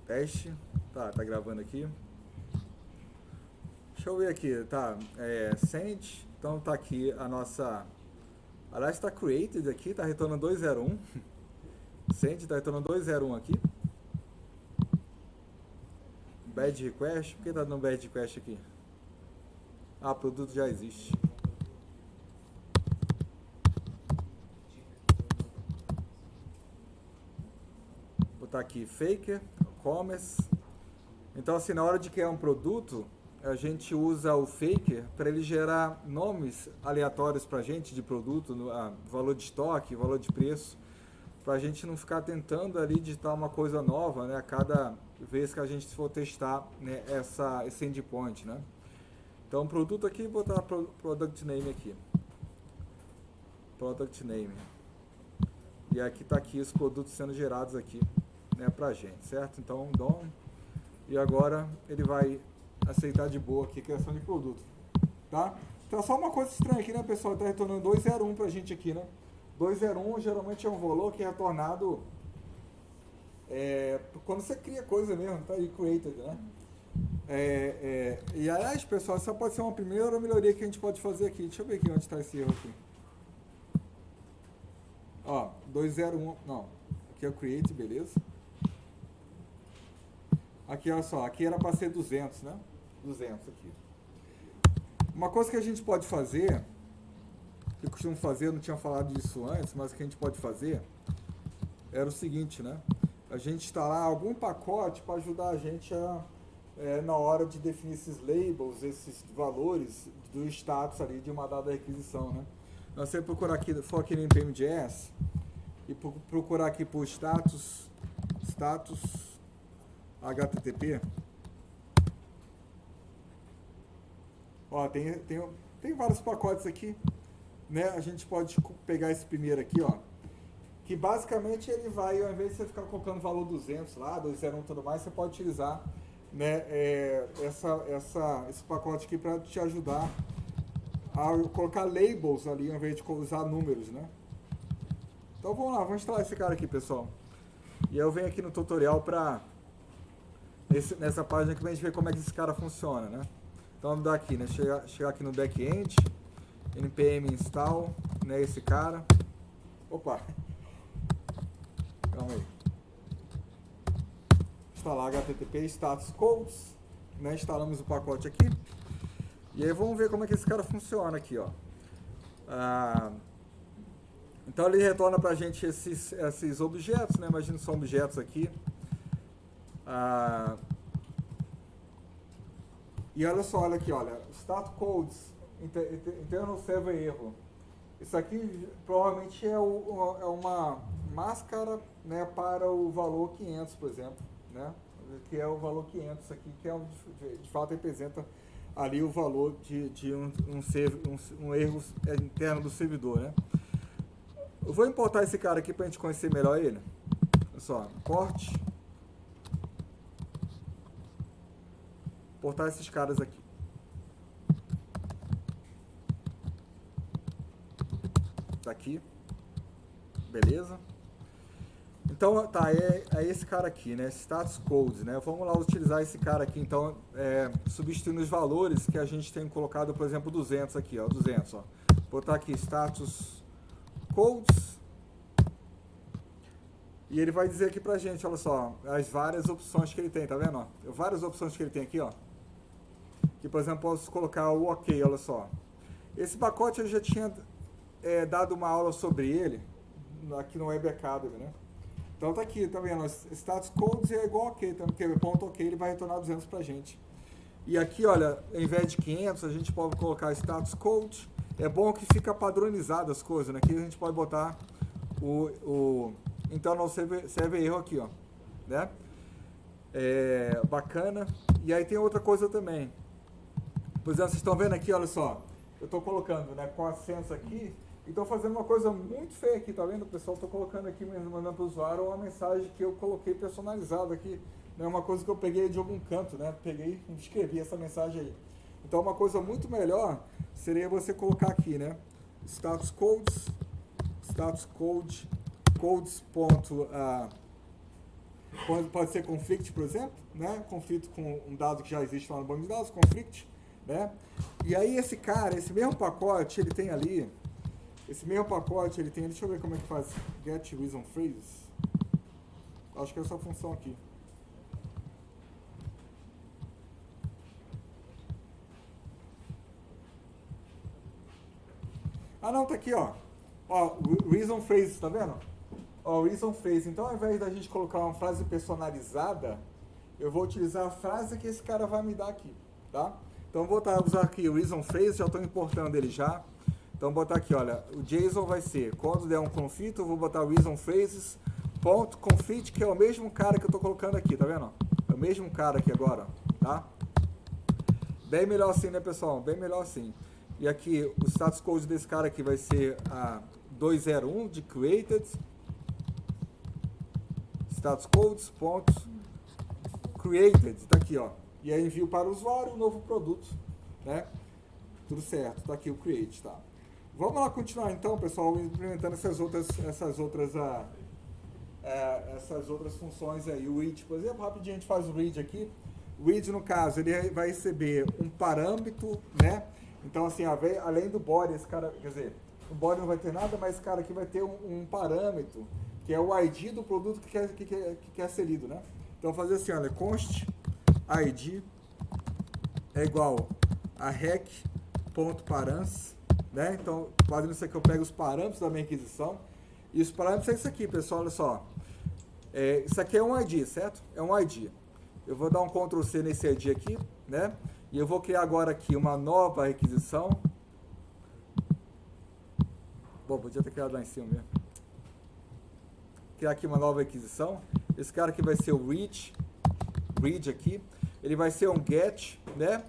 Teste. Tá gravando aqui. Deixa eu ver aqui, tá? Send. Então tá aqui a nossa. Aliás, tá created aqui, tá retornando 201. Send, tá retornando 201 aqui. Bad request. Por que tá dando bad request aqui? Ah, o produto já existe. Vou botar aqui faker, commerce. Então, assim, na hora de criar um produto, a gente usa o faker para ele gerar nomes aleatórios para a gente de produto, valor de estoque, valor de preço, para a gente não ficar tentando ali digitar uma coisa nova, né, a cada vez que a gente for testar, né, esse endpoint, né. Então, produto aqui, vou botar product name aqui. Product name. E aqui está aqui os produtos sendo gerados aqui, né, para a gente, certo? Então, DOM. E agora ele vai aceitar de boa aqui a criação de produto, tá? Então só uma coisa estranha aqui, né, pessoal? Está retornando 201 pra gente aqui, né? 201 geralmente é um valor que é retornado quando você cria coisa mesmo, tá aí, created, né? E aliás, pessoal, essa pode ser uma primeira melhoria que a gente pode fazer aqui. Deixa eu ver aqui onde está esse erro aqui. Ó, 201, não, aqui é o create, beleza? Aqui, olha só, aqui era para ser 200, né? 200 aqui. Uma coisa que a gente pode fazer, que eu costumo fazer, eu não tinha falado disso antes, mas o que a gente pode fazer era o seguinte, né? A gente instalar algum pacote para ajudar a gente na hora de definir esses labels, esses valores do status ali de uma dada requisição, né? Nós sempre procurar aqui, for aqui no npm.js e procurar aqui por status HTTP. Ó, tem vários pacotes aqui, né? A gente pode pegar esse primeiro aqui, ó, que basicamente ele vai, ao invés de você ficar colocando valor 200 lá, 201 e tudo mais, você pode utilizar, né, esse pacote aqui para te ajudar a colocar labels ali, ao invés de usar números, né? Então vamos lá, vamos instalar esse cara aqui, pessoal. E aí eu venho aqui no tutorial para nessa página aqui pra gente ver como é que esse cara funciona, né? Então vamos dar aqui, né? Chegar aqui no backend, npm install, né? Esse cara. Opa! Calma aí. Instalar HTTP status codes, né? Instalamos o pacote aqui. E aí vamos ver como é que esse cara funciona aqui, ó. Então ele retorna pra gente esses objetos, né? Imagina são objetos aqui. E olha só, olha aqui, olha, stat codes, internal server erro. Isso aqui provavelmente é uma máscara, né, para o valor 500, por exemplo, né? Que é o valor 500 aqui, que é de fato representa ali o valor de um erro interno do servidor, né? Eu vou importar esse cara aqui para a gente conhecer melhor ele. Olha só, import. Importar esses caras aqui. Tá aqui. Beleza. Então, tá, é esse cara aqui, né? Status codes, né? Vamos lá utilizar esse cara aqui, então, substituindo os valores que a gente tem colocado, por exemplo, 200 aqui, ó, 200, ó. Botar aqui status codes. E ele vai dizer aqui pra gente, olha só, as várias opções que ele tem, tá vendo? Ó? Várias opções que ele tem aqui, ó. Que, por exemplo, posso colocar o OK, olha só. Esse pacote eu já tinha dado uma aula sobre ele aqui no Web Academy, né? Então tá aqui, tá vendo? Status codes é igual OK, então, porque ponto OK ele vai retornar 200 pra gente. E aqui, olha, ao invés de 500, a gente pode colocar status code. É bom que fica padronizado as coisas, né? Aqui a gente pode botar então não serve erro aqui, ó, né? Bacana. E aí tem outra coisa também. Por exemplo, vocês estão vendo aqui, olha só, eu estou colocando, né, 400 aqui, e estou fazendo uma coisa muito feia aqui, tá vendo, pessoal? Estou colocando aqui, mandando para o usuário uma mensagem que eu coloquei personalizada aqui, né, uma coisa que eu peguei de algum canto, né, peguei e escrevi essa mensagem aí. Então, uma coisa muito melhor seria você colocar aqui, né, status code, pode ser conflict, por exemplo, né? Conflito com um dado que já existe lá no banco de dados, conflict, né? E aí esse cara, esse mesmo pacote, ele tem ali, deixa eu ver como é que faz, get reason phrases. Acho que é essa função aqui. Ah, não, tá aqui, ó. Ó, reason phrases, tá vendo? Ó, reason phrase. Então, ao invés da gente colocar uma frase personalizada, eu vou utilizar a frase que esse cara vai me dar aqui, tá? Então, vou usar aqui o reason phrase, já estou importando ele já. Então, vou botar aqui, olha, o JSON vai ser, quando der um conflito, eu vou botar reason phrases, ponto, conflito, que é o mesmo cara que eu estou colocando aqui, tá vendo? É o mesmo cara aqui agora, tá? Bem melhor assim, né, pessoal? Bem melhor assim. E aqui, o status code desse cara aqui vai ser a 201 de created, status codes, pontos, created, tá aqui, ó. E aí envio para o usuário um novo produto, né? Tudo certo, tá aqui o create, tá? Vamos lá continuar então, pessoal, implementando essas outras funções aí. O read, por exemplo, rapidinho a gente faz o read aqui. O read, no caso, ele vai receber um parâmetro, né? Então, assim, além do body, esse cara, quer dizer, o body não vai ter nada, mas esse cara aqui vai ter um parâmetro, que é o ID do produto que quer ser lido, né? Então, fazer assim, olha, const ID é igual a rec.params, né? Então, fazendo isso aqui, eu pego os parâmetros da minha requisição, e os parâmetros é isso aqui, pessoal, olha só. Isso aqui é um ID, certo? É um ID. Eu vou dar um Ctrl C nesse ID aqui, né? E eu vou criar agora aqui uma nova requisição. Bom, podia ter criado lá em cima mesmo. Criar aqui uma nova requisição. Esse cara aqui vai ser o read aqui. Ele vai ser um get, né?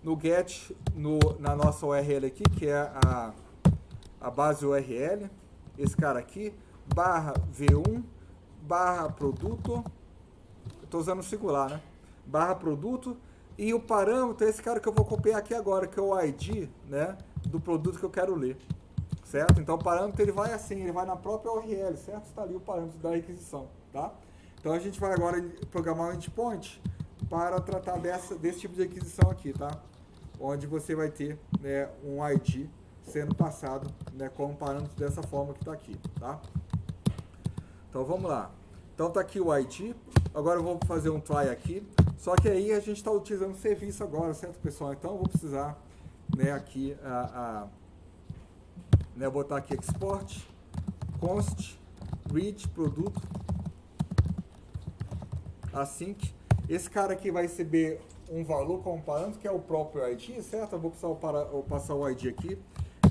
No get, na nossa URL aqui, que é a base URL. Esse cara aqui, barra V1, barra produto. Eu estou usando o singular, né? Barra produto. E o parâmetro é esse cara que eu vou copiar aqui agora, que é o ID, né, do produto que eu quero ler, certo? Então o parâmetro ele vai assim, ele vai na própria URL, certo? Está ali o parâmetro da requisição, tá? Então a gente vai agora programar um endpoint para tratar desse tipo de requisição aqui, tá? Onde você vai ter, né, um ID sendo passado, né, como parâmetro dessa forma que está aqui, tá? Então vamos lá. Então tá aqui o ID. Agora eu vou fazer um try aqui. Só que aí a gente está utilizando o serviço agora, certo, pessoal? Então eu vou precisar, né, aqui né, botar aqui export const read produto async. Esse cara aqui vai receber um valor como parâmetro, que é o próprio ID, certo? Eu vou passar o ID aqui.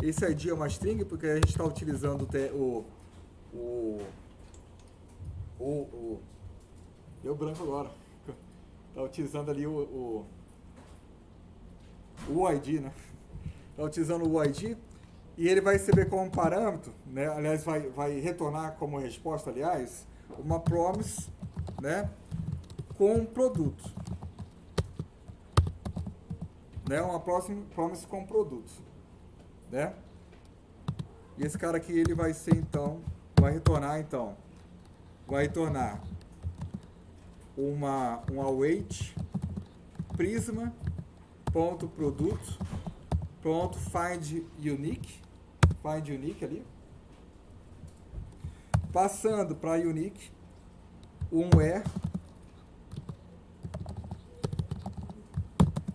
Esse ID é uma string, porque a gente está utilizando deu branco agora. Está utilizando ali o ID, né? Está utilizando o ID e ele vai receber como parâmetro, né? Aliás, vai retornar como resposta, aliás, uma promise, né? Com um produto, né? Uma promise com produto, né? E esse cara aqui ele vai ser então, vai retornar um await prisma ponto produto ponto find unique ali, passando para unique um where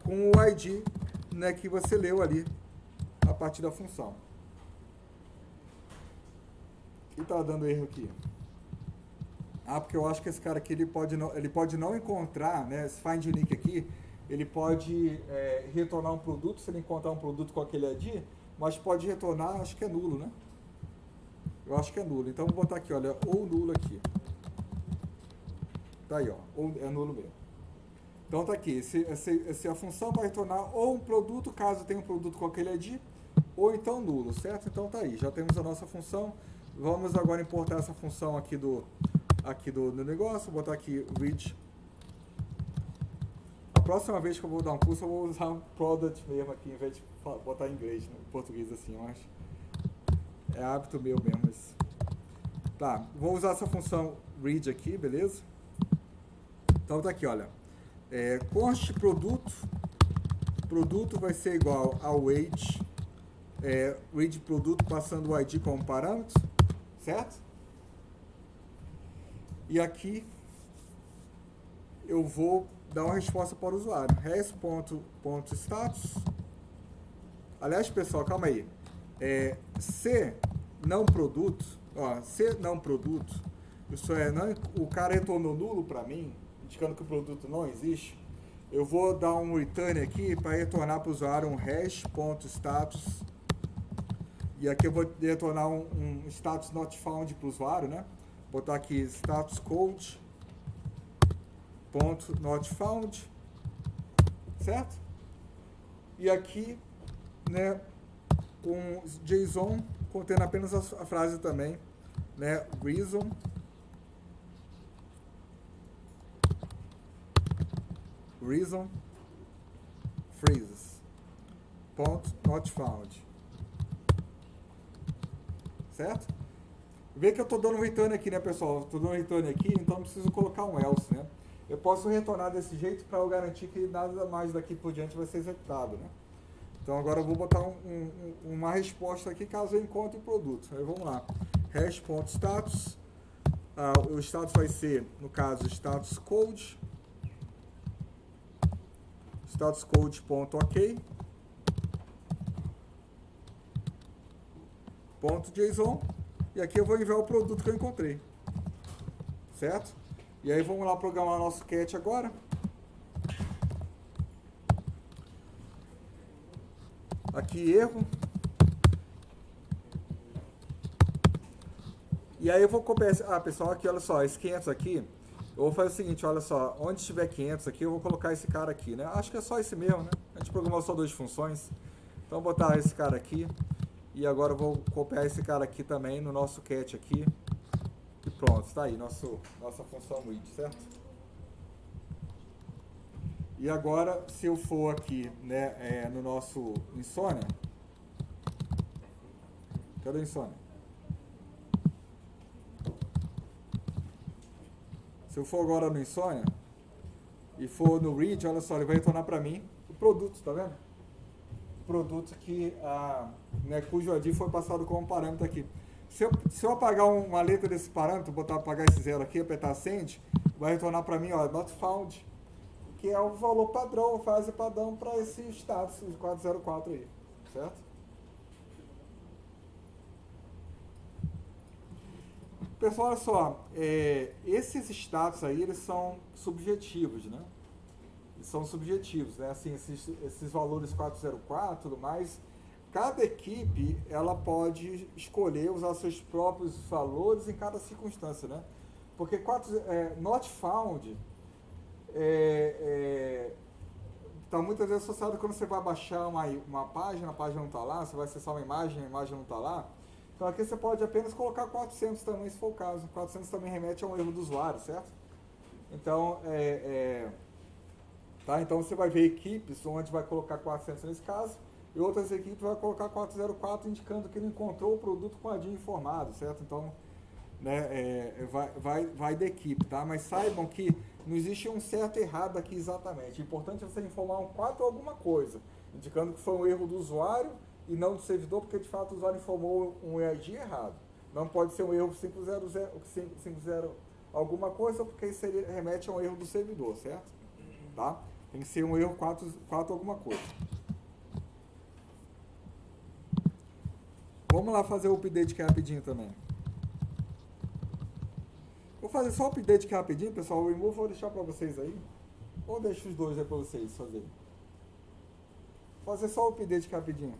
com o ID, né, que você leu ali a partir da função. E tá dando erro aqui. Porque eu acho que esse cara aqui ele pode não encontrar, né, esse find unique aqui, ele pode retornar um produto, se ele encontrar um produto com aquele ID, mas pode retornar, acho que é nulo, né? Eu acho que é nulo. Então, vou botar aqui, olha, ou nulo aqui. Tá aí, ó, ou é nulo mesmo. Então, tá aqui, a função vai retornar ou um produto, caso tenha um produto com aquele ID, ou então nulo, certo? Então, tá aí, já temos a nossa função. Vamos agora importar essa função aqui do negócio, vou botar aqui read. A próxima vez que eu vou dar um curso, eu vou usar um product mesmo aqui, em vez de botar em inglês, né? Em português assim, eu acho. É hábito meu mesmo isso. Tá, vou usar essa função read aqui, beleza? Então tá aqui, olha. Const produto. Produto vai ser igual ao age. Age produto passando o ID como parâmetro. Certo? E aqui eu vou dar uma resposta para o usuário. Res.status. Aliás, pessoal, calma aí. Se não produto, isso é, não, o cara retornou nulo para mim, indicando que o produto não existe, eu vou dar um return aqui para retornar para o usuário um hash.status. E aqui eu vou retornar um status not found para o usuário, né? Botar aqui status code .not found, certo? E aqui, né, um JSON contendo apenas a frase também, né, reason phrases .not found, certo? Vê que eu estou dando um return aqui, né, pessoal? Estou dando um return aqui, então não preciso colocar um else, né? Eu posso retornar desse jeito para eu garantir que nada mais daqui por diante vai ser executado, né? Então agora eu vou botar uma resposta aqui caso eu encontre o produto. Aí vamos lá. Hash.status. O status vai ser, no caso, status code. Status code.ok. .json. E aqui eu vou enviar o produto que eu encontrei. Certo? E aí vamos lá programar o nosso cat agora. Aqui erro. E aí eu vou copiar. Pessoal, aqui olha só, esse 500 aqui, eu vou fazer o seguinte, olha só, onde tiver 500 aqui, eu vou colocar esse cara aqui, né? Acho que é só esse mesmo, né? A gente programou só 2 funções. Então vou botar esse cara aqui. E agora eu vou copiar esse cara aqui também no nosso cat aqui. E pronto, está aí nossa função read, certo? E agora, se eu for aqui, né, no nosso Insônia, cadê o Insônia? Se eu for agora no Insônia e for no read, olha só, ele vai retornar para mim o produto, tá vendo? O produto que, né, cujo ID foi passado como parâmetro aqui. Se eu apagar uma letra desse parâmetro, apagar esse zero aqui, apertar send, vai retornar para mim, ó, not found, que é o valor padrão, a fase padrão para esse status de 404 aí, certo? Pessoal, olha só, esses status aí, eles são subjetivos, né? Eles são subjetivos, né? Assim, esses valores 404 e tudo mais, cada equipe, ela pode escolher usar seus próprios valores em cada circunstância, né? Porque not found está muitas vezes associado quando você vai baixar uma página, a página não está lá, você vai acessar uma imagem, a imagem não está lá. Então aqui você pode apenas colocar 400 também, se for o caso. 400 também remete a um erro do usuário, certo? Então, tá? Então você vai ver equipes onde vai colocar 400 nesse caso, e outras equipes vai colocar 404 indicando que ele encontrou o produto com a DIN informado, certo? Então, né, vai da equipe, tá? Mas saibam que não existe um certo e errado aqui exatamente. O importante é você informar um 4 ou alguma coisa, indicando que foi um erro do usuário e não do servidor, porque de fato o usuário informou um ID errado. Não pode ser um erro 500 alguma coisa, porque isso remete a um erro do servidor, certo? Tá? Tem que ser um erro 4 alguma coisa. Vamos lá fazer o update aqui rapidinho também. Vou fazer só o update aqui rapidinho, pessoal. O remove vou deixar para vocês aí. Ou deixo os dois aí para vocês fazerem. Vou fazer só o update aqui rapidinho.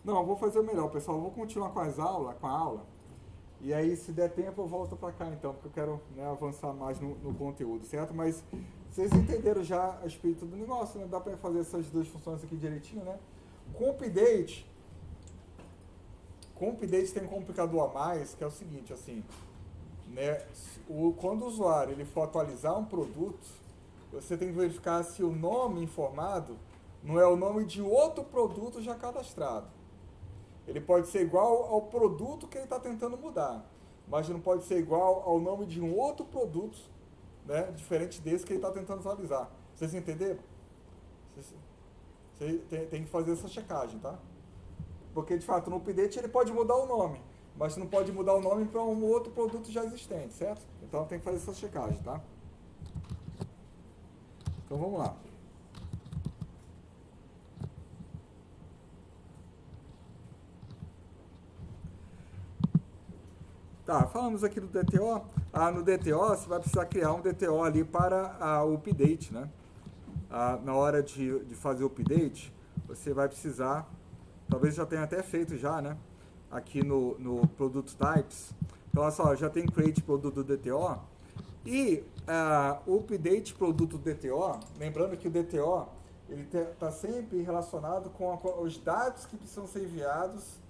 Não, vou fazer o melhor, pessoal. Vou continuar com a aula. E aí, se der tempo, eu volto para cá então, porque eu quero, né, avançar mais no conteúdo, certo? Mas vocês entenderam já a espírito do negócio, né? Dá para fazer essas duas funções aqui direitinho, né? Com o update tem um complicador a mais, que é o seguinte, assim, né? Quando o usuário ele for atualizar um produto, você tem que verificar se o nome informado não é o nome de outro produto já cadastrado. Ele pode ser igual ao produto que ele está tentando mudar, mas não pode ser igual ao nome de um outro produto né, diferente desse que ele está tentando visualizar. Vocês entenderam? Você tem que fazer essa checagem, tá? Porque, de fato, no update ele pode mudar o nome, mas não pode mudar o nome para um outro produto já existente, certo? Então tem que fazer essa checagem, tá? Então vamos lá. Tá, falamos aqui do DTO. No DTO você vai precisar criar um DTO ali para o update, né? Na hora de fazer o update, você vai precisar, talvez já tenha até feito já, né? Aqui no Product Types. Então, olha só, já tem create produto do DTO. E o update produto do DTO, lembrando que o DTO ele está sempre relacionado com os dados que precisam ser enviados,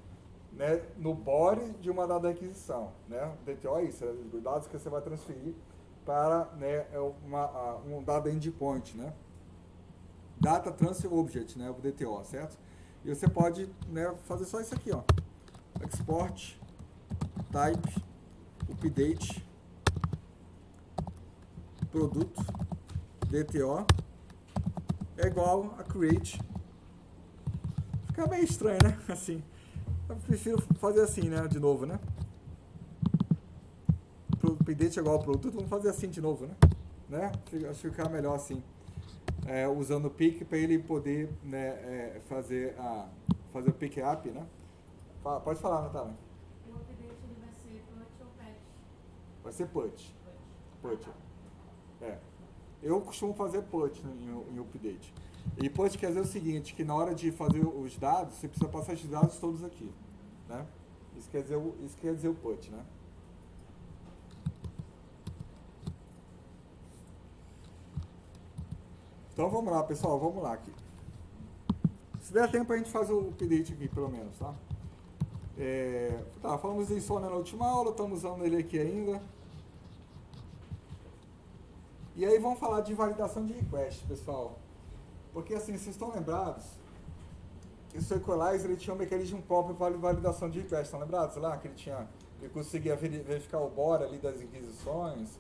né, no body de uma dada aquisição, né? O DTO é isso, os dados que você vai transferir para, né, um dado endpoint, né? Data Transfer Object, né, o DTO, certo? E você pode, né, fazer só isso aqui, ó. Export type update produto DTO é igual a create. Fica meio estranho, né? Assim. Eu prefiro fazer assim, né? De novo, né? Update é igual ao produto, vamos fazer assim de novo, né? Acho que fica melhor assim. Usando o pick para ele poder, né, fazer o pick up, né? Pode falar, Natália. O update ele vai ser put ou patch? Vai ser put. Put. Eu costumo fazer put em update. E put quer dizer o seguinte, que na hora de fazer os dados, você precisa passar esses dados todos aqui, né? Isso quer dizer o put, né? Então vamos lá, pessoal, vamos lá aqui. Se der tempo a gente faz o update aqui, pelo menos, tá? Falamos em Sona na última aula, estamos usando ele aqui ainda. E aí vamos falar de validação de request, pessoal. Porque assim, vocês estão lembrados que o Equalizer ele tinha um mecanismo próprio para validação de request, estão lembrados lá? Que ele conseguia verificar o bora ali das requisições,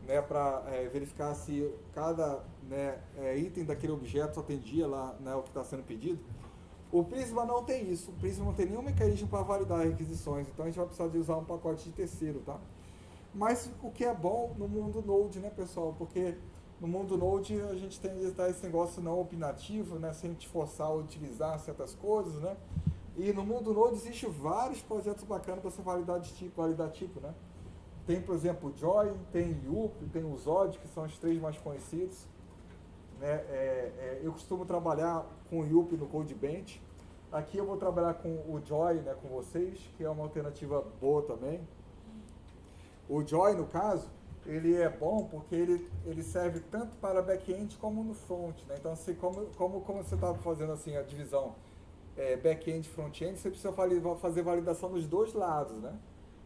né, para verificar se cada, né, item daquele objeto atendia lá, né, o que está sendo pedido. O Prisma não tem isso, o Prisma não tem nenhum mecanismo para validar requisições, então a gente vai precisar de usar um pacote de terceiro, tá? Mas o que é bom no mundo Node, né, pessoal? Porque no mundo Node a gente tem esse negócio não opinativo, né, sem te forçar a utilizar certas coisas, né? E no mundo Node existem vários projetos bacanas para você validar tipo, né? Tem, por exemplo, o Joy, tem o Yup, tem o Zod, que são os três mais conhecidos, né? Eu costumo trabalhar com o Yup no CodeBench. Aqui eu vou trabalhar com o Joy, né, com vocês, que é uma alternativa boa também. O Joy, no caso, ele é bom porque ele serve tanto para back-end como no front, né? Então, como você está fazendo assim a divisão back-end e front-end, você precisa fazer validação nos dois lados, né?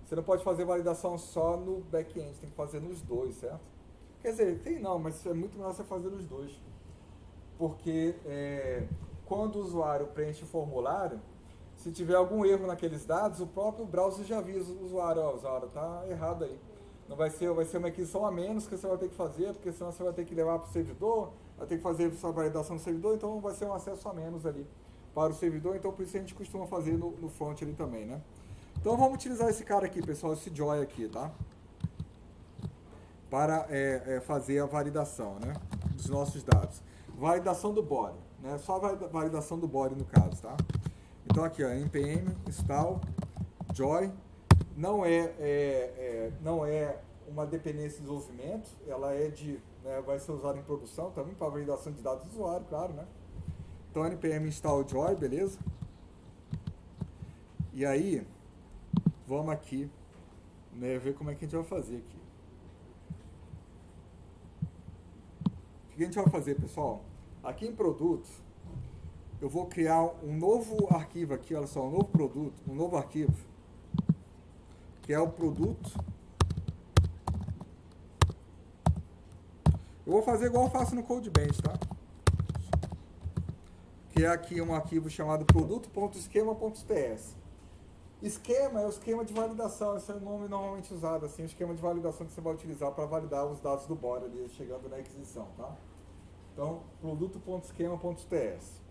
Você não pode fazer validação só no back-end, tem que fazer nos dois, certo? Quer dizer, tem não, mas é muito melhor você fazer nos dois. Porque quando o usuário preenche o formulário, se tiver algum erro naqueles dados, o próprio browser já avisa o usuário, ó, o usuário está errado aí. Não vai ser uma aquisição a menos que você vai ter que fazer, porque senão você vai ter que levar para o servidor, vai ter que fazer sua validação no servidor, então vai ser um acesso a menos ali para o servidor, então por isso a gente costuma fazer no front ali também, né? Então vamos utilizar esse cara aqui, pessoal, esse Joy aqui, tá? Para fazer a validação, né, dos nossos dados. Validação do body, né? Só a validação do body no caso, tá? Então aqui, ó, npm install Joy. Não é uma dependência de desenvolvimento, ela vai ser usada em produção também para validação de dados do usuário, claro, né? Então npm install Joy, beleza? E aí, vamos aqui, né, ver como é que a gente vai fazer aqui. O que a gente vai fazer, pessoal? Aqui em produtos, eu vou criar um novo arquivo aqui, olha só, um novo produto, um novo arquivo, que é o produto. Eu vou fazer igual eu faço no CodeBench, tá? Que é aqui um arquivo chamado produto.esquema.ts. Esquema é o esquema de validação, esse é o nome normalmente usado, assim, o esquema de validação que você vai utilizar para validar os dados do body ali, chegando na aquisição, tá? Então, produto.esquema.ts.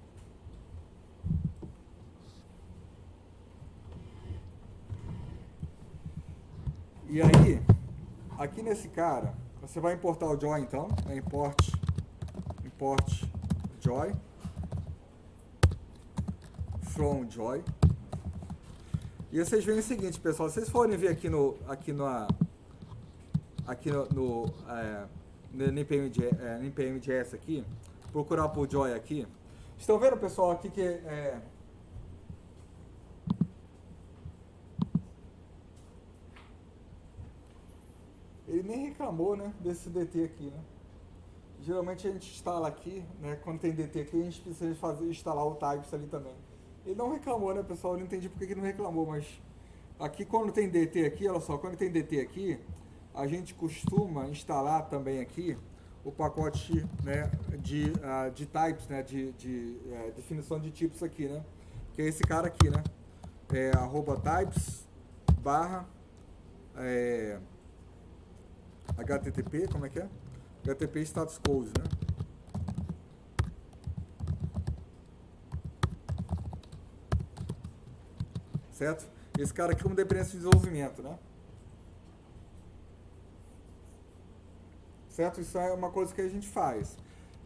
E aí, aqui nesse cara, você vai importar o joy então, né? import joy from joy. E vocês veem o seguinte, pessoal, se vocês forem ver aqui no npm.js aqui, procurar por joy aqui, estão vendo, pessoal, aqui que ele nem reclamou, né, desse DT aqui, né? Geralmente a gente instala aqui, né, quando tem DT aqui, a gente precisa instalar o types ali também. Ele não reclamou, né, pessoal? Eu não entendi porque ele não reclamou, mas aqui quando tem DT aqui, olha só, quando tem DT aqui, a gente costuma instalar também aqui o pacote, né, de types, né, de definição de tipos aqui, né? Que é esse cara aqui, né? @types barra HTTP, como é que é? HTTP status code, né? Certo? Esse cara aqui como dependência de desenvolvimento, né? Certo? Isso é uma coisa que a gente faz.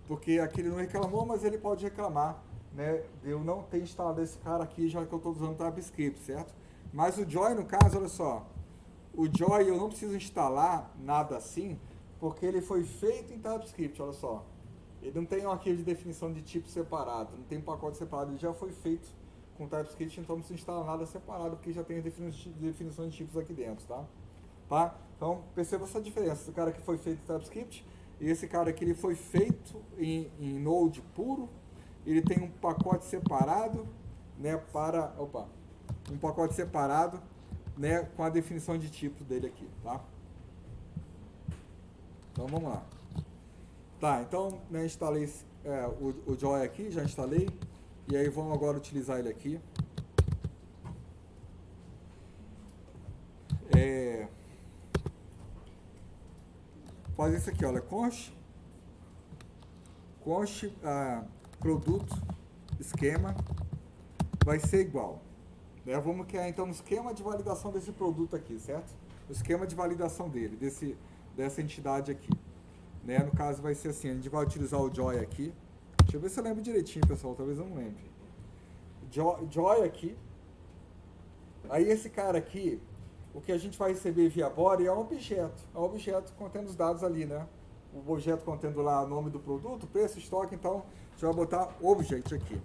Porque aqui ele não reclamou, mas ele pode reclamar, né? De eu não ter instalado esse cara aqui, já que eu estou usando TypeScript, certo? Mas o Joy, no caso, olha só. O Joy eu não preciso instalar nada assim, porque ele foi feito em TypeScript, olha só. Ele não tem um arquivo de definição de tipo separado, não tem um pacote separado, ele já foi feito com TypeScript, então não precisa instalar nada separado, porque já tem definição de tipos aqui dentro, tá? Então, perceba essa diferença, do cara que foi feito em TypeScript, e esse cara aqui ele foi feito em Node puro, ele tem um pacote separado, né, um pacote separado, né, com a definição de tipo dele aqui, tá? Então, vamos lá. Tá, então, né, instalei o Joy aqui, já instalei, e aí vamos agora utilizar ele aqui. Faz isso aqui, olha, const produto esquema vai ser igual. Né? Vamos criar então um esquema de validação desse produto aqui, certo? O esquema de validação dele, dessa entidade aqui. Né? No caso vai ser assim, a gente vai utilizar o Joy aqui. Deixa eu ver se eu lembro direitinho, pessoal, talvez eu não lembre. Joy aqui. Aí esse cara aqui, o que a gente vai receber via body é um objeto. É um objeto contendo os dados ali, né? O objeto contendo lá o nome do produto, preço, estoque, então a gente vai botar object aqui,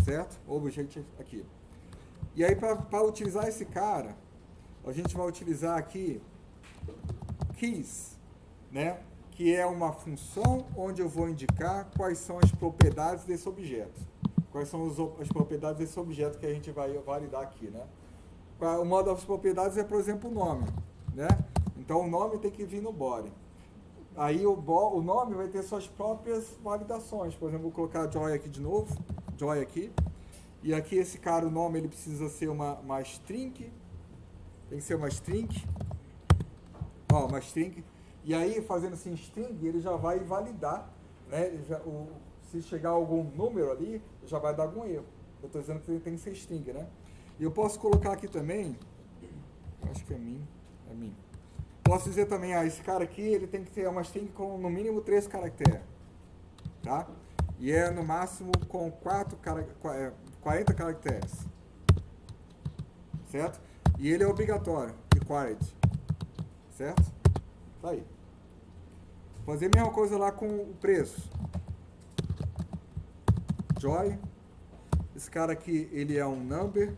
certo? Object aqui. E aí para utilizar esse cara, a gente vai utilizar aqui keys, né? Que é uma função onde eu vou indicar quais são as propriedades desse objeto. Quais são as propriedades desse objeto que a gente vai validar aqui, né? Uma das propriedades é, por exemplo, o nome, né? Então, o nome tem que vir no body. Aí, o nome vai ter suas próprias validações. Por exemplo, vou colocar Joy aqui de novo, Joy aqui. E aqui, esse cara, o nome, ele precisa ser uma string. Tem que ser uma string. Ó, uma string. E aí, fazendo assim, string, ele já vai validar, né? Se chegar algum número ali, já vai dar algum erro. Eu estou dizendo que ele tem que ser string, né? E eu posso colocar aqui também, acho que é min. Posso dizer também, esse cara aqui, ele tem que ter uma string com no mínimo 3 caracteres, tá? E é no máximo com 40 caracteres, certo? E ele é obrigatório, required, certo? Tá aí. Fazer a mesma coisa lá com o preço. Joy, esse cara aqui, ele é um number,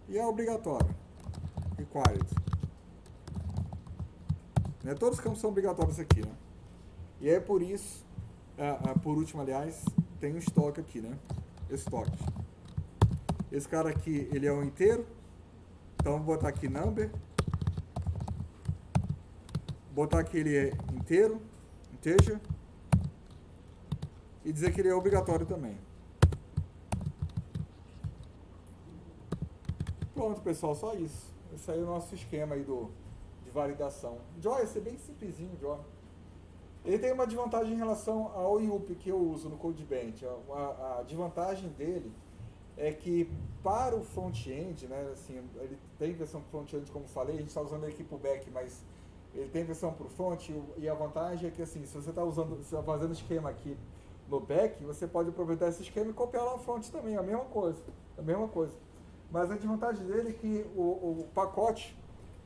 e é obrigatório, required. Né? Todos os campos são obrigatórios aqui, né? E é por isso, por último, aliás, tem um estoque aqui, né? Estoque. Esse cara aqui, ele é um inteiro, então vou botar aqui number, botar que ele é inteiro, integer, e dizer que ele é obrigatório também. Pronto, pessoal, só isso. Esse aí é o nosso esquema aí de validação. Joy, esse é bem simplesinho, Joy. Ele tem uma desvantagem em relação ao IUP que eu uso no CodeBench. A desvantagem dele é que para o front-end, né, assim, ele tem versão para o front-end, como falei, a gente está usando ele aqui para o back, mas ele tem versão para o front, e a vantagem é que assim, se você está fazendo esquema aqui no back, você pode aproveitar esse esquema e copiar lá no front também, a mesma coisa. Mas a desvantagem dele é que o pacote,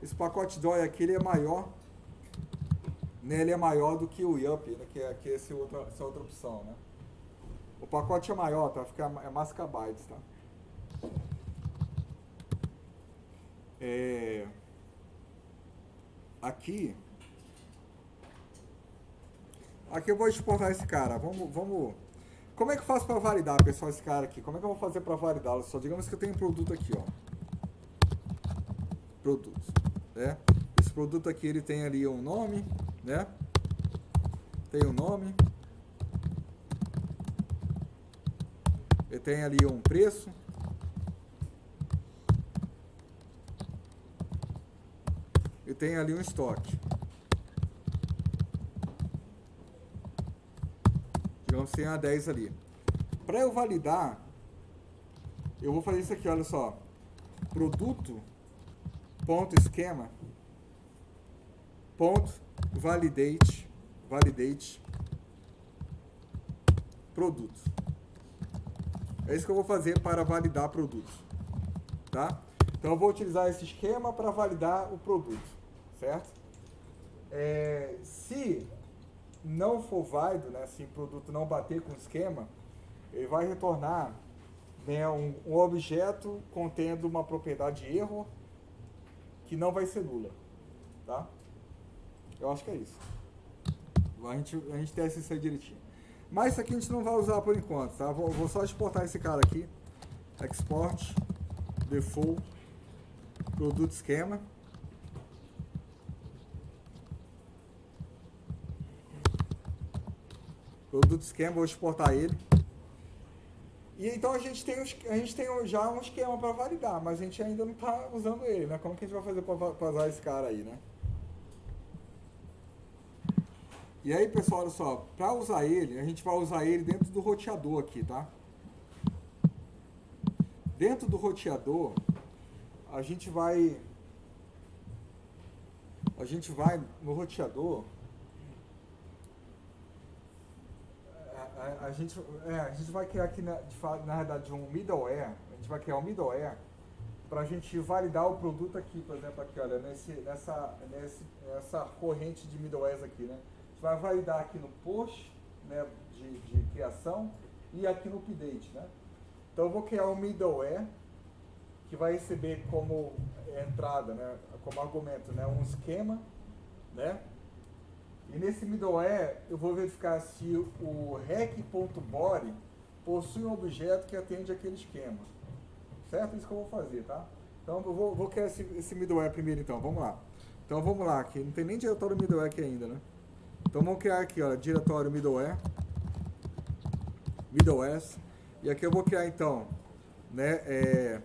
esse pacote DOI aqui, ele é maior, né, ele é maior do que o YUP, né, que é essa outra opção, né? O pacote é maior, tá? É mais kbytes, tá? Aqui eu vou exportar esse cara. Vamos. Como é que eu faço para validar, pessoal, esse cara aqui? Como é que eu vou fazer para validá-lo? Só digamos que eu tenho um produto aqui, ó. Produtos, né? Esse produto aqui, ele tem ali um nome, né? Tem um nome. Ele tem ali um preço. E tem ali um estoque. Digamos que tem a 10 ali. Para eu validar, eu vou fazer isso aqui, olha só. Produto.esquema .validate produtos. É isso que eu vou fazer para validar produtos, tá? Então eu vou utilizar esse esquema para validar o produto, certo? Se não for válido, né, se o produto não bater com o esquema, ele vai retornar, né, um objeto contendo uma propriedade erro que não vai ser nula, tá? Eu acho que é isso. A gente testa isso aí direitinho. Mas isso aqui a gente não vai usar por enquanto, tá? Vou só exportar esse cara aqui. Export default produto esquema. Produto esquema, vou exportar ele. E então a gente tem já um esquema para validar, mas a gente ainda não está usando ele, né? Como que a gente vai fazer para usar esse cara aí, né? E aí, pessoal, olha só, para usar ele, a gente vai usar ele dentro do roteador aqui, tá? Dentro do roteador, a gente vai no roteador, a gente vai criar aqui, na verdade, um middleware, a gente vai criar um middleware para a gente validar o produto aqui, por exemplo, aqui, olha, nessa corrente de middlewares aqui, né? Vai validar aqui no push, né, de criação e aqui no update, né? Então eu vou criar um middleware que vai receber como entrada, né, como argumento, né, um esquema, né? E nesse middleware eu vou verificar se o rec.body possui um objeto que atende aquele esquema, certo? Isso que eu vou fazer, tá? Então eu vou criar esse middleware primeiro, então. Vamos lá. Então vamos lá, aqui não tem nem diretório middleware aqui ainda, né? Então vamos criar aqui, ó, diretório middlewares, e aqui eu vou criar então, né,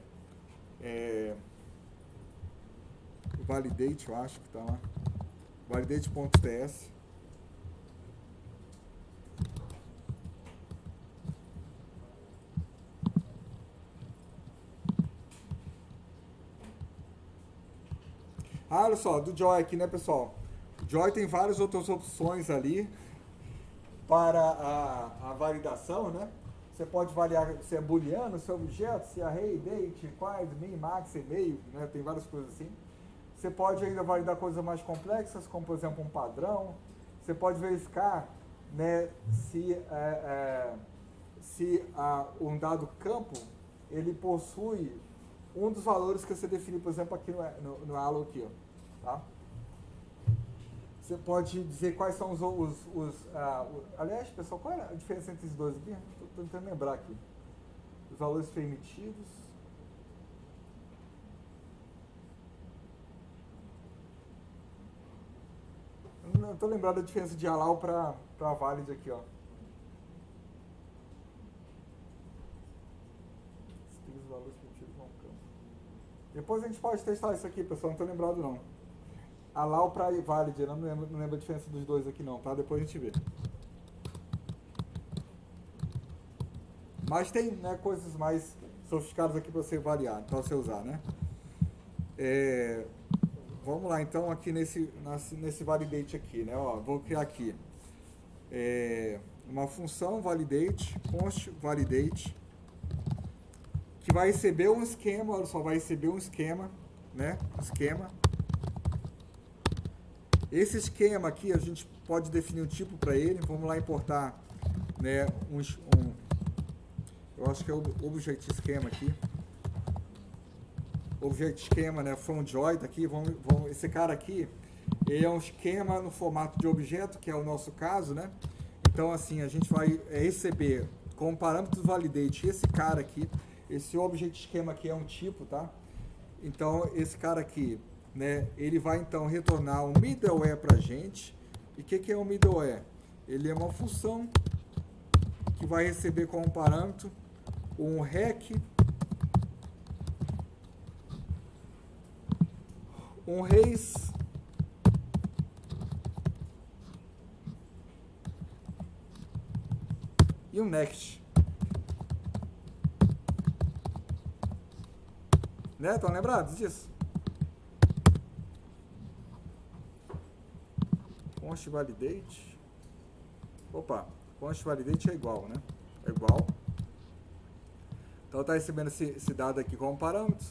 validate, eu acho que tá lá, validate.ts. Olha só, do Joy aqui, né, pessoal? Joy tem várias outras opções ali para a validação, né? Você pode validar se é booleano, se é objeto, se é array, date, required, min, max, e-mail, né? Tem várias coisas assim. Você pode ainda validar coisas mais complexas, como por exemplo um padrão. Você pode verificar, né, se um dado campo ele possui um dos valores que você definiu, por exemplo, aqui no Allo aqui, ó, tá? Você pode dizer quais são aliás, pessoal, qual é a diferença entre esses dois aqui? Estou tentando lembrar aqui. Os valores permitidos. Não estou lembrado da diferença de allow para valid aqui, ó. Os valores permitidos não campo. Depois a gente pode testar isso aqui, pessoal, não tô lembrado não. Allow para valid, eu não lembro a diferença dos dois aqui não, tá? Depois a gente vê. Mas tem, né, coisas mais sofisticadas aqui para você variar, para você usar, né? Vamos lá, então, aqui nesse validate aqui, né? Ó, vou criar aqui uma função validate, const validate, que vai receber um esquema, olha só, vai receber um esquema, né? Esquema. Esse esquema aqui, a gente pode definir um tipo para ele. Vamos lá importar, né, eu acho que é o object esquema aqui. Object esquema, né, from joy, tá aqui. Esse cara aqui, ele é um esquema no formato de objeto, que é o nosso caso, né? Então, assim, a gente vai receber como parâmetro validate esse cara aqui. Esse object esquema aqui é um tipo, tá? Então, esse cara aqui, né, ele vai então retornar um middleware pra gente. E o que é um middleware? Ele é uma função que vai receber como parâmetro um rec, um raise e um next. Né? Estão lembrados disso? Const validate. Opa, const validate é igual, né? É igual. Então está recebendo esse dado aqui como parâmetro,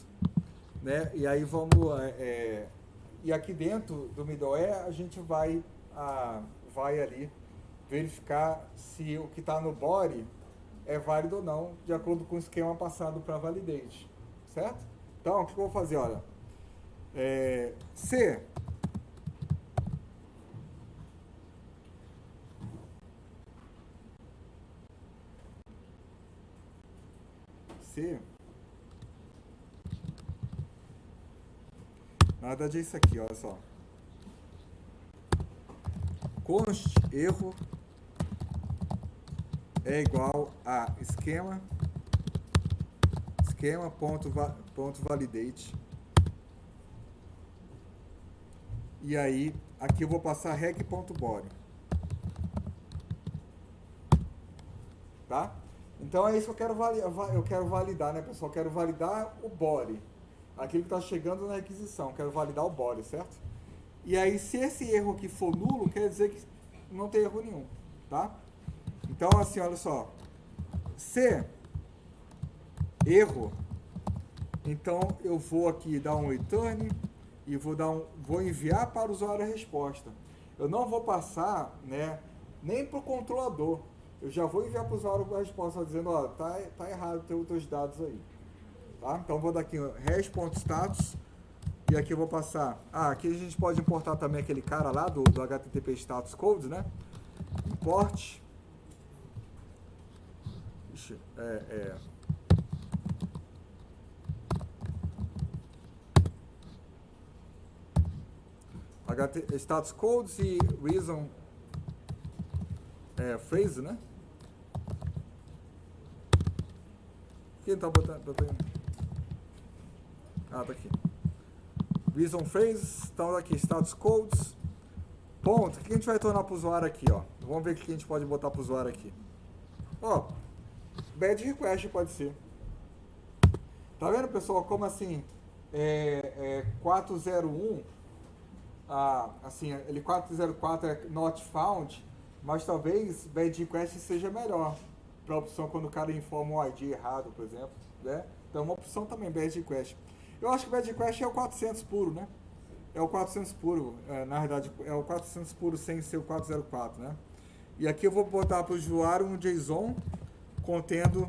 né? E aí vamos e aqui dentro do middleware a gente vai ali verificar se o que está no body é válido ou não, de acordo com o esquema passado para validate, certo? Então, o que eu vou fazer? Olha, se na verdade é isso aqui, olha só. Const erro é igual a ponto validate. E aí, aqui eu vou passar rec.body. Tá? Então é isso que eu quero validar, né, pessoal? Eu quero validar o body. Aquilo que está chegando na requisição. Quero validar o body, certo? E aí, se esse erro aqui for nulo, quer dizer que não tem erro nenhum, tá? Então, assim, olha só. Se erro, então eu vou aqui dar um return e vou enviar para o usuário a resposta. Eu não vou passar, né, nem para o controlador. Eu já vou enviar para o usuário a resposta dizendo, ó, tá errado os teus dados aí. Tá? Então, eu vou dar aqui res.status e aqui eu vou passar... aqui a gente pode importar também aquele cara lá do HTTP Status Codes, né? Import. Status Codes e Reason Phrase, né? Quem tá botando? Tá aqui. Reason Phrases, então aqui, Status Codes, ponto. O que a gente vai retornar para o usuário aqui, ó? Vamos ver o que a gente pode botar para o usuário aqui. Ó, bad request pode ser. Tá vendo, pessoal, como assim, 401, assim, ele 404 é not found, mas talvez bad request seja melhor para a opção quando o cara informa o ID errado, por exemplo, né? Então, uma opção também, bad request. Eu acho que o bad request é o 400 puro, né? É o 400 puro, na verdade, é o 400 puro sem ser o 404, né? E aqui eu vou botar para o usuário um JSON contendo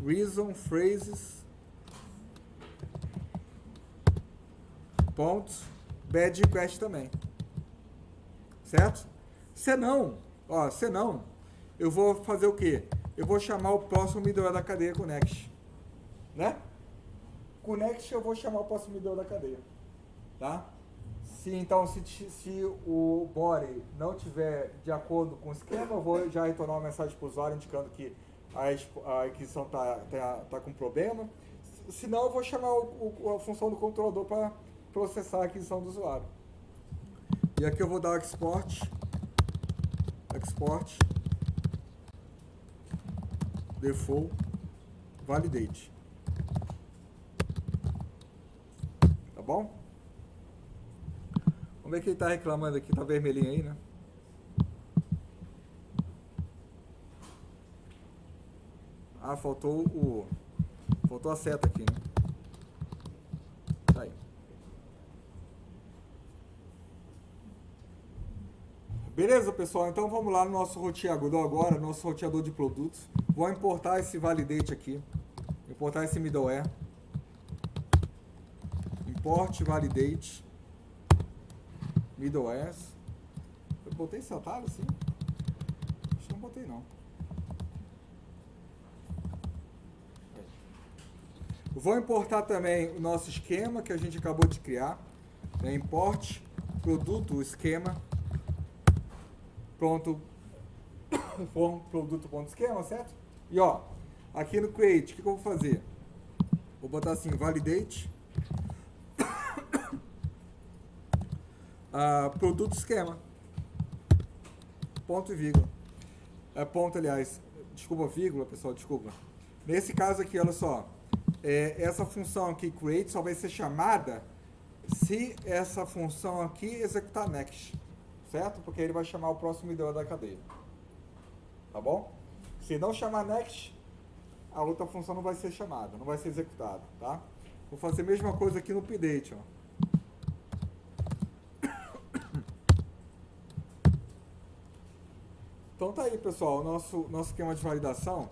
reason phrases pontos bad request também, certo? Se não, eu vou fazer o quê? Eu vou chamar o próximo middleware da cadeia com next, né? Com next eu vou chamar o próximo middleware da cadeia, tá? Então, se o body não tiver de acordo com o esquema, eu vou já retornar uma mensagem para o usuário indicando que a aquisição tá com problema. senão eu vou chamar a função do controlador para processar a aquisição do usuário. E aqui eu vou dar o export default validate. Tá bom? Vamos ver quem está reclamando aqui, tá vermelhinho aí, né? Ah, faltou a seta aqui, né? Tá aí. Beleza, pessoal? Então vamos lá no nosso roteador agora, nosso roteador de produtos. Vou importar esse validate aqui. Importar esse middleware. Import validate middleware. Eu botei esse atalho, sim? Acho que não botei, não. Vou importar também o nosso esquema que a gente acabou de criar. Import produto esquema. Pronto. Produto.esquema, certo? E ó, aqui no create, o que eu vou fazer? Vou botar assim, validate produto esquema. Ponto e vírgula. Ponto, aliás. Desculpa, vírgula, pessoal, desculpa. Nesse caso aqui, olha só. Essa função aqui, create, só vai ser chamada se essa função aqui executar next, certo? Porque ele vai chamar o próximo middleware da cadeia. Tá bom? Se não chamar next, a outra função não vai ser chamada, não vai ser executada, tá? Vou fazer a mesma coisa aqui no update, ó. Então tá aí, pessoal, o nosso esquema de validação.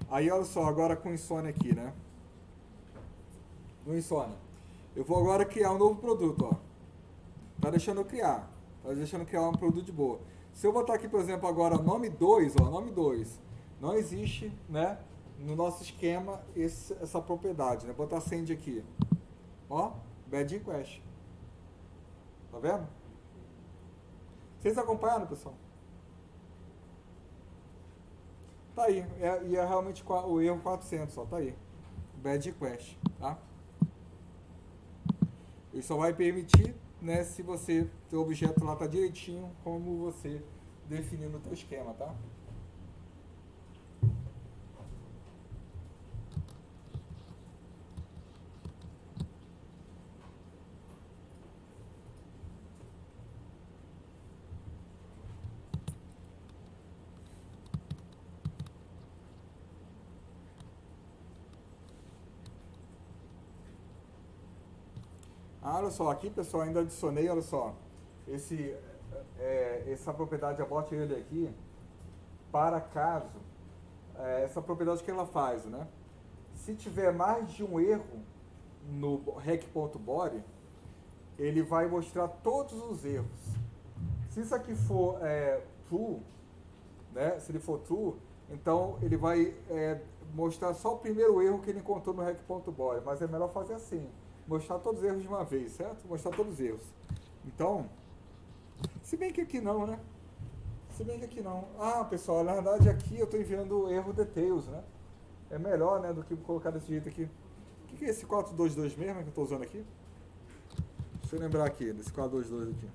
Aí, olha só, agora com o Insônia aqui, né? No Insônia. Eu vou agora criar um novo produto, ó. Tá deixando eu criar. Tá deixando eu criar um produto de boa. Se eu botar aqui, por exemplo, agora nome 2, ó, nome 2. Não existe, né, no nosso esquema essa propriedade, né? Botar send aqui. Ó, bad request. Tá vendo? Vocês acompanharam, pessoal? Tá aí, e é realmente o erro 400, ó, tá aí. Bad request, tá? Ele só vai permitir, né, se você, seu objeto lá tá direitinho, como você definiu no teu esquema, tá? Olha só, aqui, pessoal, ainda adicionei, olha só, essa propriedade abort ele aqui, para caso, essa propriedade que ela faz, né? Se tiver mais de um erro no rec.body, ele vai mostrar todos os erros. Se isso aqui for true, né? Se ele for true, então ele vai mostrar só o primeiro erro que ele encontrou no rec.body, mas é melhor fazer assim. Mostrar todos os erros de uma vez, certo? Mostrar todos os erros. Então, se bem que aqui não, né? Se bem que aqui não. Ah, pessoal, na verdade aqui eu estou enviando erro details, né? É melhor, né, do que colocar desse jeito aqui. O que é esse 422 mesmo que eu estou usando aqui? Deixa eu lembrar aqui, desse 422 aqui.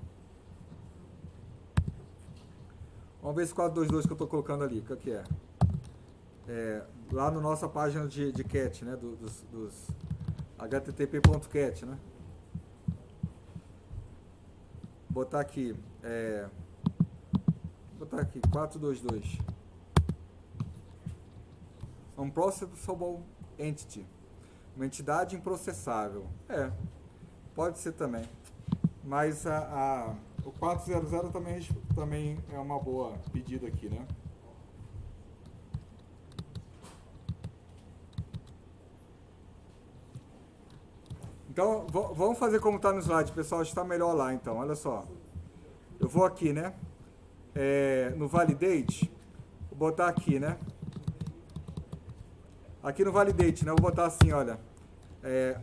Vamos ver esse 422 que eu estou colocando ali, o que é? Lá na nossa página de cat, né, dos http.cat, né? Botar aqui, 422. Unprocessable entity. Uma entidade improcessável. Pode ser também. Mas o 400 também é uma boa pedida aqui, né? Então, vamos fazer como está no slide, pessoal, está melhor lá, então, olha só. Eu vou aqui, né, no validate, vou botar aqui, né, aqui no validate, né, vou botar assim, olha,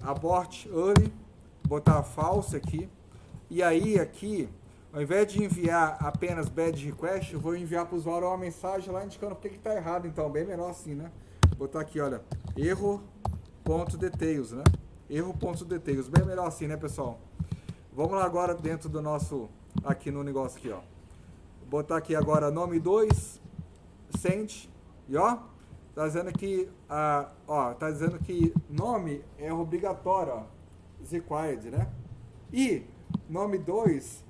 abort early, botar false aqui, e aí aqui, ao invés de enviar apenas bad request, eu vou enviar para o usuário uma mensagem lá indicando porque que está errado, então, bem menor assim, né, botar aqui, olha, error ponto details, né? Erro ponto details, bem melhor assim, né, pessoal? Vamos lá agora dentro do nosso, aqui no negócio aqui, ó. Vou botar aqui agora nome 2, send, e ó, tá dizendo que, tá dizendo que nome é obrigatório, ó, is required, né? E nome 2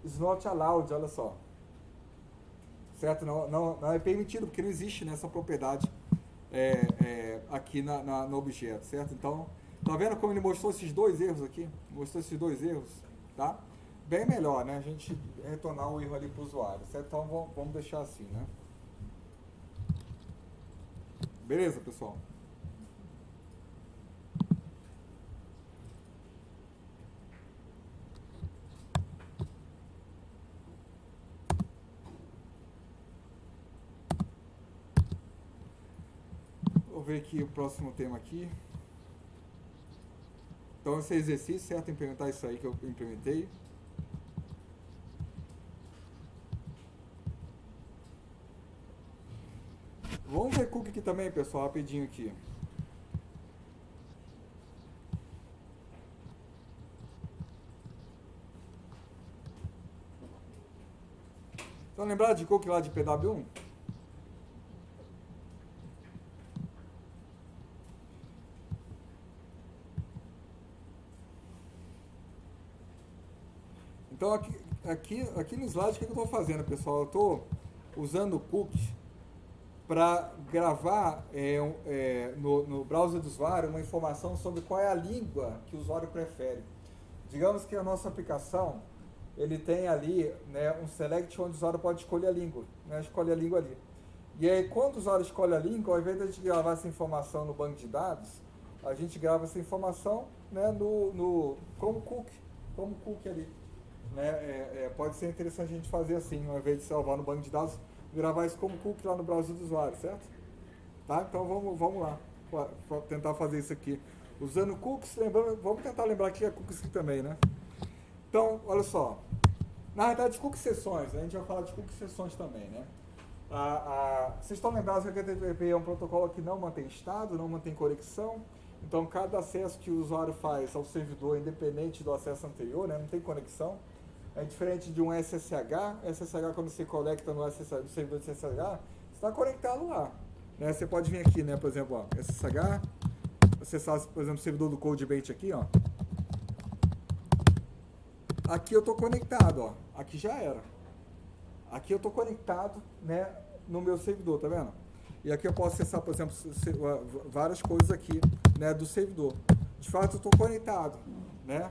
is not allowed, olha só. Certo? Não é permitido, porque não existe nessa propriedade aqui no objeto, certo? Então, tá vendo como ele mostrou esses dois erros aqui? Mostrou esses dois erros, tá? Bem melhor, né? A gente retornar o erro ali para o usuário, certo? Então, vamos deixar assim, né? Beleza, pessoal? Vou ver aqui o próximo tema aqui. Então, esse exercício, certo? Implementar isso aí que eu implementei. Vamos ver cookie aqui também, pessoal, rapidinho aqui. Estão lembrados de cookie lá de PW1? Então, aqui no slide, o que eu estou fazendo, pessoal? Eu estou usando o cookie para gravar no browser do usuário uma informação sobre qual é a língua que o usuário prefere. Digamos que a nossa aplicação, ele tem ali, né, um select onde o usuário pode escolher a língua, né, escolhe a língua ali. E aí, quando o usuário escolhe a língua, ao invés de a gente gravar essa informação no banco de dados, a gente grava essa informação, né, como cookie ali. Né? Pode ser interessante a gente fazer assim, ao invés de salvar no banco de dados, gravar isso como cookie lá no browser do usuário, certo? Tá? Então vamos lá, tentar fazer isso aqui. Usando cookies, vamos tentar lembrar que é cookies aqui também, né? Então, olha só. Na verdade, cookie sessões, né? A gente vai falar de cookie sessões também, né? Vocês estão lembrados que o HTTP é um protocolo que não mantém estado, não mantém conexão. Então, cada acesso que o usuário faz ao servidor, independente do acesso anterior, né? Não tem conexão. É diferente de um SSH. SSH, quando você conecta no servidor de SSH, você está conectado lá. Né? Você pode vir aqui, né? Por exemplo, ó, SSH, acessar, por exemplo, o servidor do CodeBait aqui, ó. Aqui eu estou conectado, ó. Aqui já era. Aqui eu estou conectado, né, no meu servidor, tá vendo? E aqui eu posso acessar, por exemplo, várias coisas aqui, né, do servidor. De fato, eu estou conectado, né?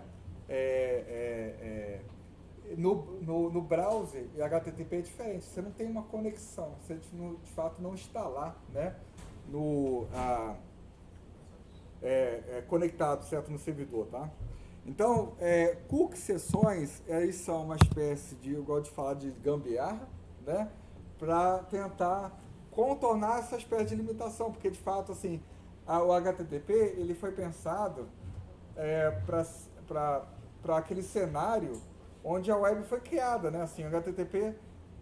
No browser, e HTTP é diferente. Você não tem uma conexão. Você, de fato, não está lá, né? Conectado, certo? No servidor, tá? Então, cookie sessões, eles são uma espécie de, eu gosto de falar de gambiarra, né? Para tentar contornar essa espécie de limitação, porque de fato, assim, o HTTP, ele foi pensado para aquele cenário onde a web foi criada, né? Assim, o HTTP,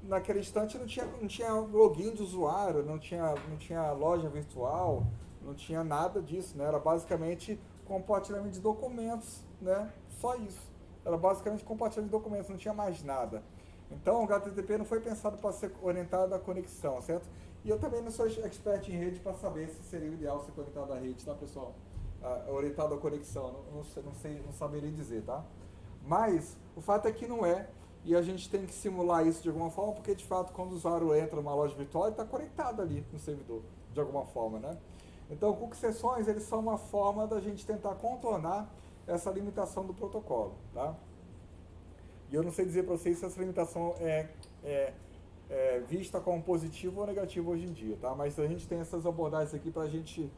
naquele instante, não tinha login de usuário, não tinha loja virtual, não tinha nada disso, né? Era basicamente compartilhamento de documentos, né? Só isso. Era basicamente compartilhamento de documentos, não tinha mais nada. Então, o HTTP não foi pensado para ser orientado à conexão, certo? E eu também não sou expert em rede para saber se seria o ideal ser conectado à rede, tá, pessoal? Orientado à conexão, não saberia dizer, tá? Mas, o fato é que não é, e a gente tem que simular isso de alguma forma, porque, de fato, quando o usuário entra numa loja virtual, ele está conectado ali no servidor, de alguma forma, né? Então, cookie sessões, eles são uma forma da gente tentar contornar essa limitação do protocolo, tá? E eu não sei dizer para vocês se essa limitação é vista como positiva ou negativa hoje em dia, tá? Mas a gente tem essas abordagens aqui para a gente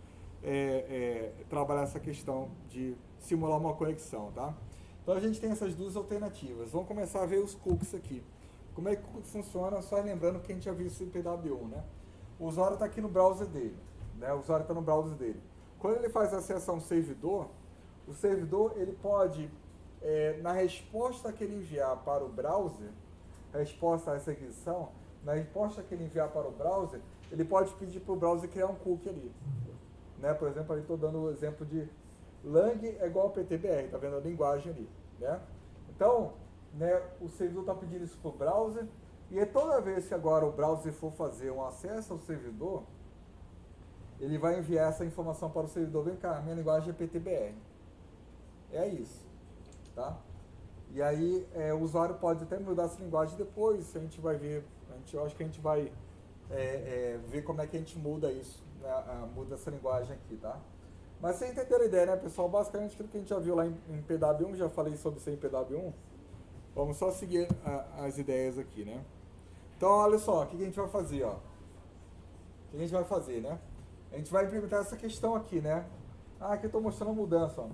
trabalhar essa questão de simular uma conexão, tá? Então, a gente tem essas duas alternativas. Vamos começar a ver os cookies aqui. Como é que o cookie funciona? Só lembrando que a gente já viu isso em PW1, né? O usuário está aqui no browser dele. Né, o usuário está no browser dele. Quando ele faz acesso a um servidor, o servidor ele pode, na resposta que ele enviar para o browser, resposta a essa requisição, na resposta que ele enviar para o browser, ele pode pedir para o browser criar um cookie ali. né? Por exemplo, ali estou dando o exemplo de lang é igual a PTBR, tá vendo a linguagem ali, né? Então, né, o servidor está pedindo isso para o browser, e é toda vez que agora o browser for fazer um acesso ao servidor, ele vai enviar essa informação para o servidor. Vem cá, minha linguagem é PTBR. É isso, tá? E aí o usuário pode até mudar essa linguagem depois, a gente vai ver, eu acho que a gente vai ver como é que a gente muda isso, né, muda essa linguagem aqui, tá? Mas vocês entenderam a ideia, né, pessoal? Basicamente aquilo que a gente já viu lá em PW1, já falei sobre isso em PW1. Vamos só seguir as ideias aqui, né? Então, olha só, o que a gente vai fazer, ó? O que a gente vai fazer, né? A gente vai implementar essa questão aqui, né? Ah, aqui eu estou mostrando a mudança, ó.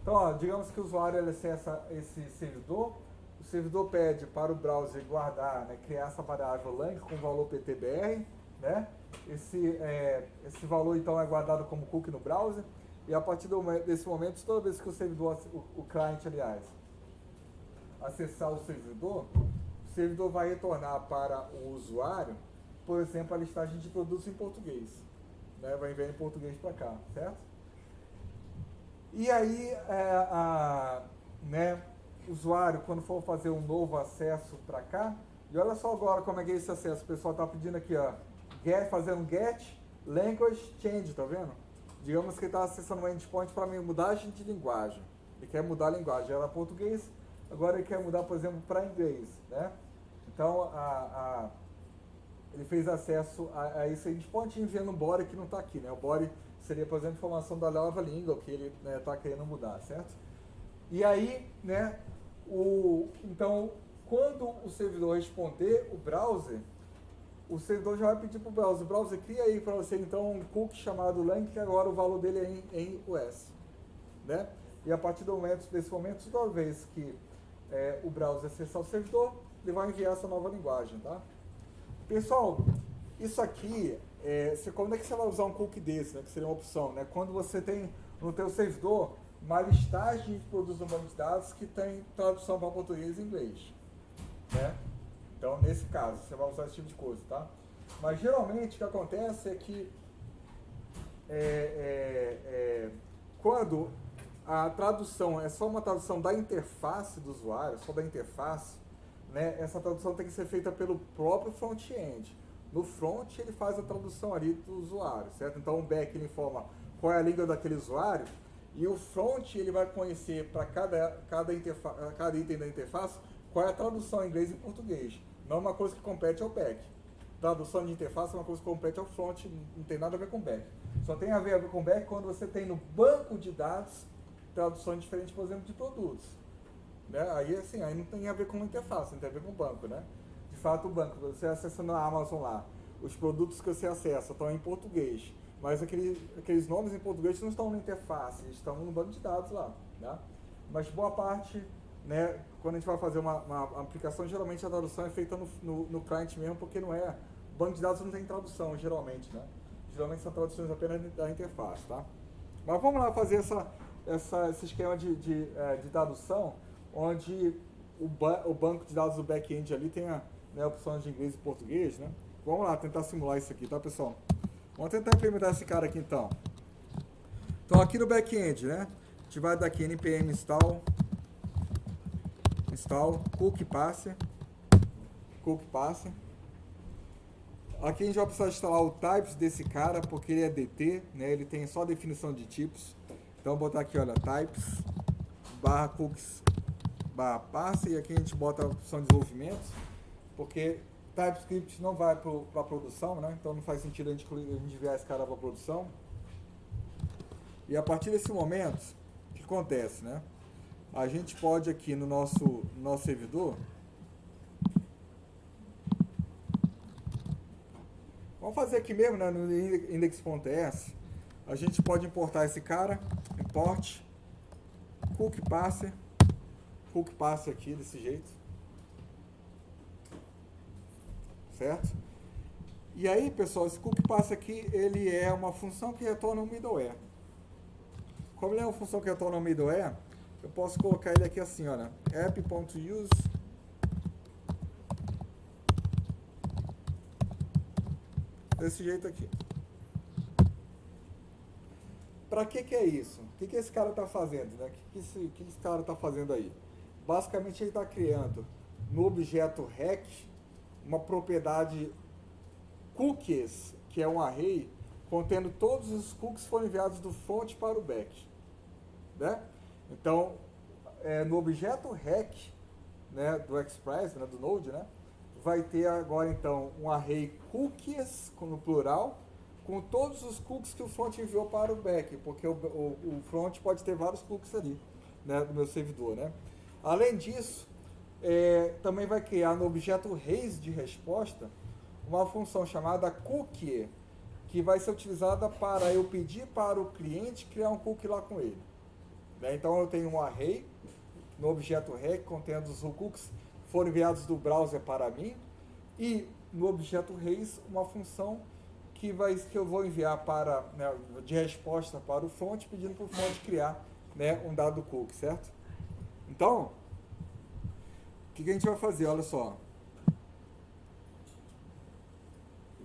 Então, ó, digamos que o usuário ele acessa esse servidor, o servidor pede para o browser guardar, né, criar essa variável lang com valor PTBR, né? Esse valor, então, é guardado como cookie no browser, e a partir desse momento, toda vez que o servidor, o cliente, aliás, acessar o servidor vai retornar para o usuário, por exemplo, a listagem de produtos em português, né? Vai enviar em português para cá, certo? E aí, né, o usuário, quando for fazer um novo acesso para cá, e olha só agora como é que é esse acesso, o pessoal está pedindo aqui, ó, fazendo get language change, tá vendo? Digamos que ele está acessando um endpoint para mudagem de linguagem, ele quer mudar a linguagem, era português, agora ele quer mudar, por exemplo, para inglês, né? Então, ele fez acesso a esse endpoint enviando um body que não está aqui, né? O body seria, por exemplo, informação da nova língua que ele está querendo mudar, certo? E aí, né, então, quando o servidor responder o browser, o servidor já vai pedir para o browser cria aí para você, então, um cookie chamado lang, que agora o valor dele é em US, né? E a partir desse momento, toda vez que o browser acessar o servidor, ele vai enviar essa nova linguagem, tá? Pessoal, isso aqui, quando é que você vai usar um cookie desse, né, que seria uma opção, né? Quando você tem no teu servidor uma listagem de produtos no banco de dados que tem tradução para português e inglês, né? Então, nesse caso, você vai usar esse tipo de coisa, tá? Mas, geralmente, o que acontece é que quando a tradução é só uma tradução da interface do usuário, só da interface, né, essa tradução tem que ser feita pelo próprio front-end. No front, ele faz a tradução ali do usuário, certo? Então, o back ele informa qual é a língua daquele usuário, e o front ele vai conhecer para cada item da interface qual é a tradução em inglês e português. Não é uma coisa que compete ao back. Tradução de interface é uma coisa que compete ao front, não tem nada a ver com back. Só tem a ver com back quando você tem no banco de dados traduções diferentes, por exemplo, de produtos. Né? Aí, assim, aí não tem a ver com interface, não tem a ver com o banco, né? De fato, o banco, você acessando a Amazon lá, os produtos que você acessa estão em português, mas aqueles nomes em português não estão na interface, estão no banco de dados lá, né? Mas boa parte, né, quando a gente vai fazer uma aplicação, geralmente a tradução é feita no client mesmo, porque não é, o banco de dados não tem tradução, geralmente, né? Geralmente são traduções apenas da interface, tá? Mas vamos lá fazer esse esquema de tradução, onde o banco de dados do back-end ali tem opções de inglês e português, né? Vamos lá tentar simular isso aqui, tá, pessoal? Vamos tentar implementar esse cara aqui, então. Então, aqui no back-end, né? A gente vai dar aqui npm install cookie passer. Aqui a gente vai precisar instalar o types desse cara, porque ele é DT, né? Ele tem só definição de tipos. Então, vou botar aqui, olha, types, /cookies, /parser, e aqui a gente bota a opção de desenvolvimento, porque TypeScript não vai para a produção, né? Então não faz sentido a gente enviar esse cara para a produção. E a partir desse momento, o que acontece, né? A gente pode aqui no nosso servidor, vamos fazer aqui mesmo, né, no index.ts, a gente pode importar esse cara, import cookie passer aqui desse jeito, certo? E aí, pessoal, esse cookie passer aqui, ele é uma função que retorna um middleware. Como ele é uma função que retorna um middleware, eu posso colocar ele aqui assim, olha, app.use desse jeito aqui. Para que é isso? O que esse cara está fazendo? Né? Que esse cara está fazendo aí? Basicamente ele está criando no objeto rec uma propriedade cookies, que é um array contendo todos os cookies que foram enviados do front para o back. Né? Então, no objeto rec, né, do Express, né, do Node, né, vai ter agora então um array cookies, no plural, com todos os cookies que o front enviou para o back, porque o front pode ter vários cookies ali, né, do meu servidor. Né? Além disso, também vai criar no objeto raise de resposta uma função chamada cookie, que vai ser utilizada para eu pedir para o cliente criar um cookie lá com ele. Né? Então eu tenho um array no objeto rec contendo os cookies que foram enviados do browser para mim, e no objeto raise uma função que eu vou enviar para, né, de resposta para o front, pedindo para o front criar, né, um dado cookie, certo? Então, o que a gente vai fazer? Olha só.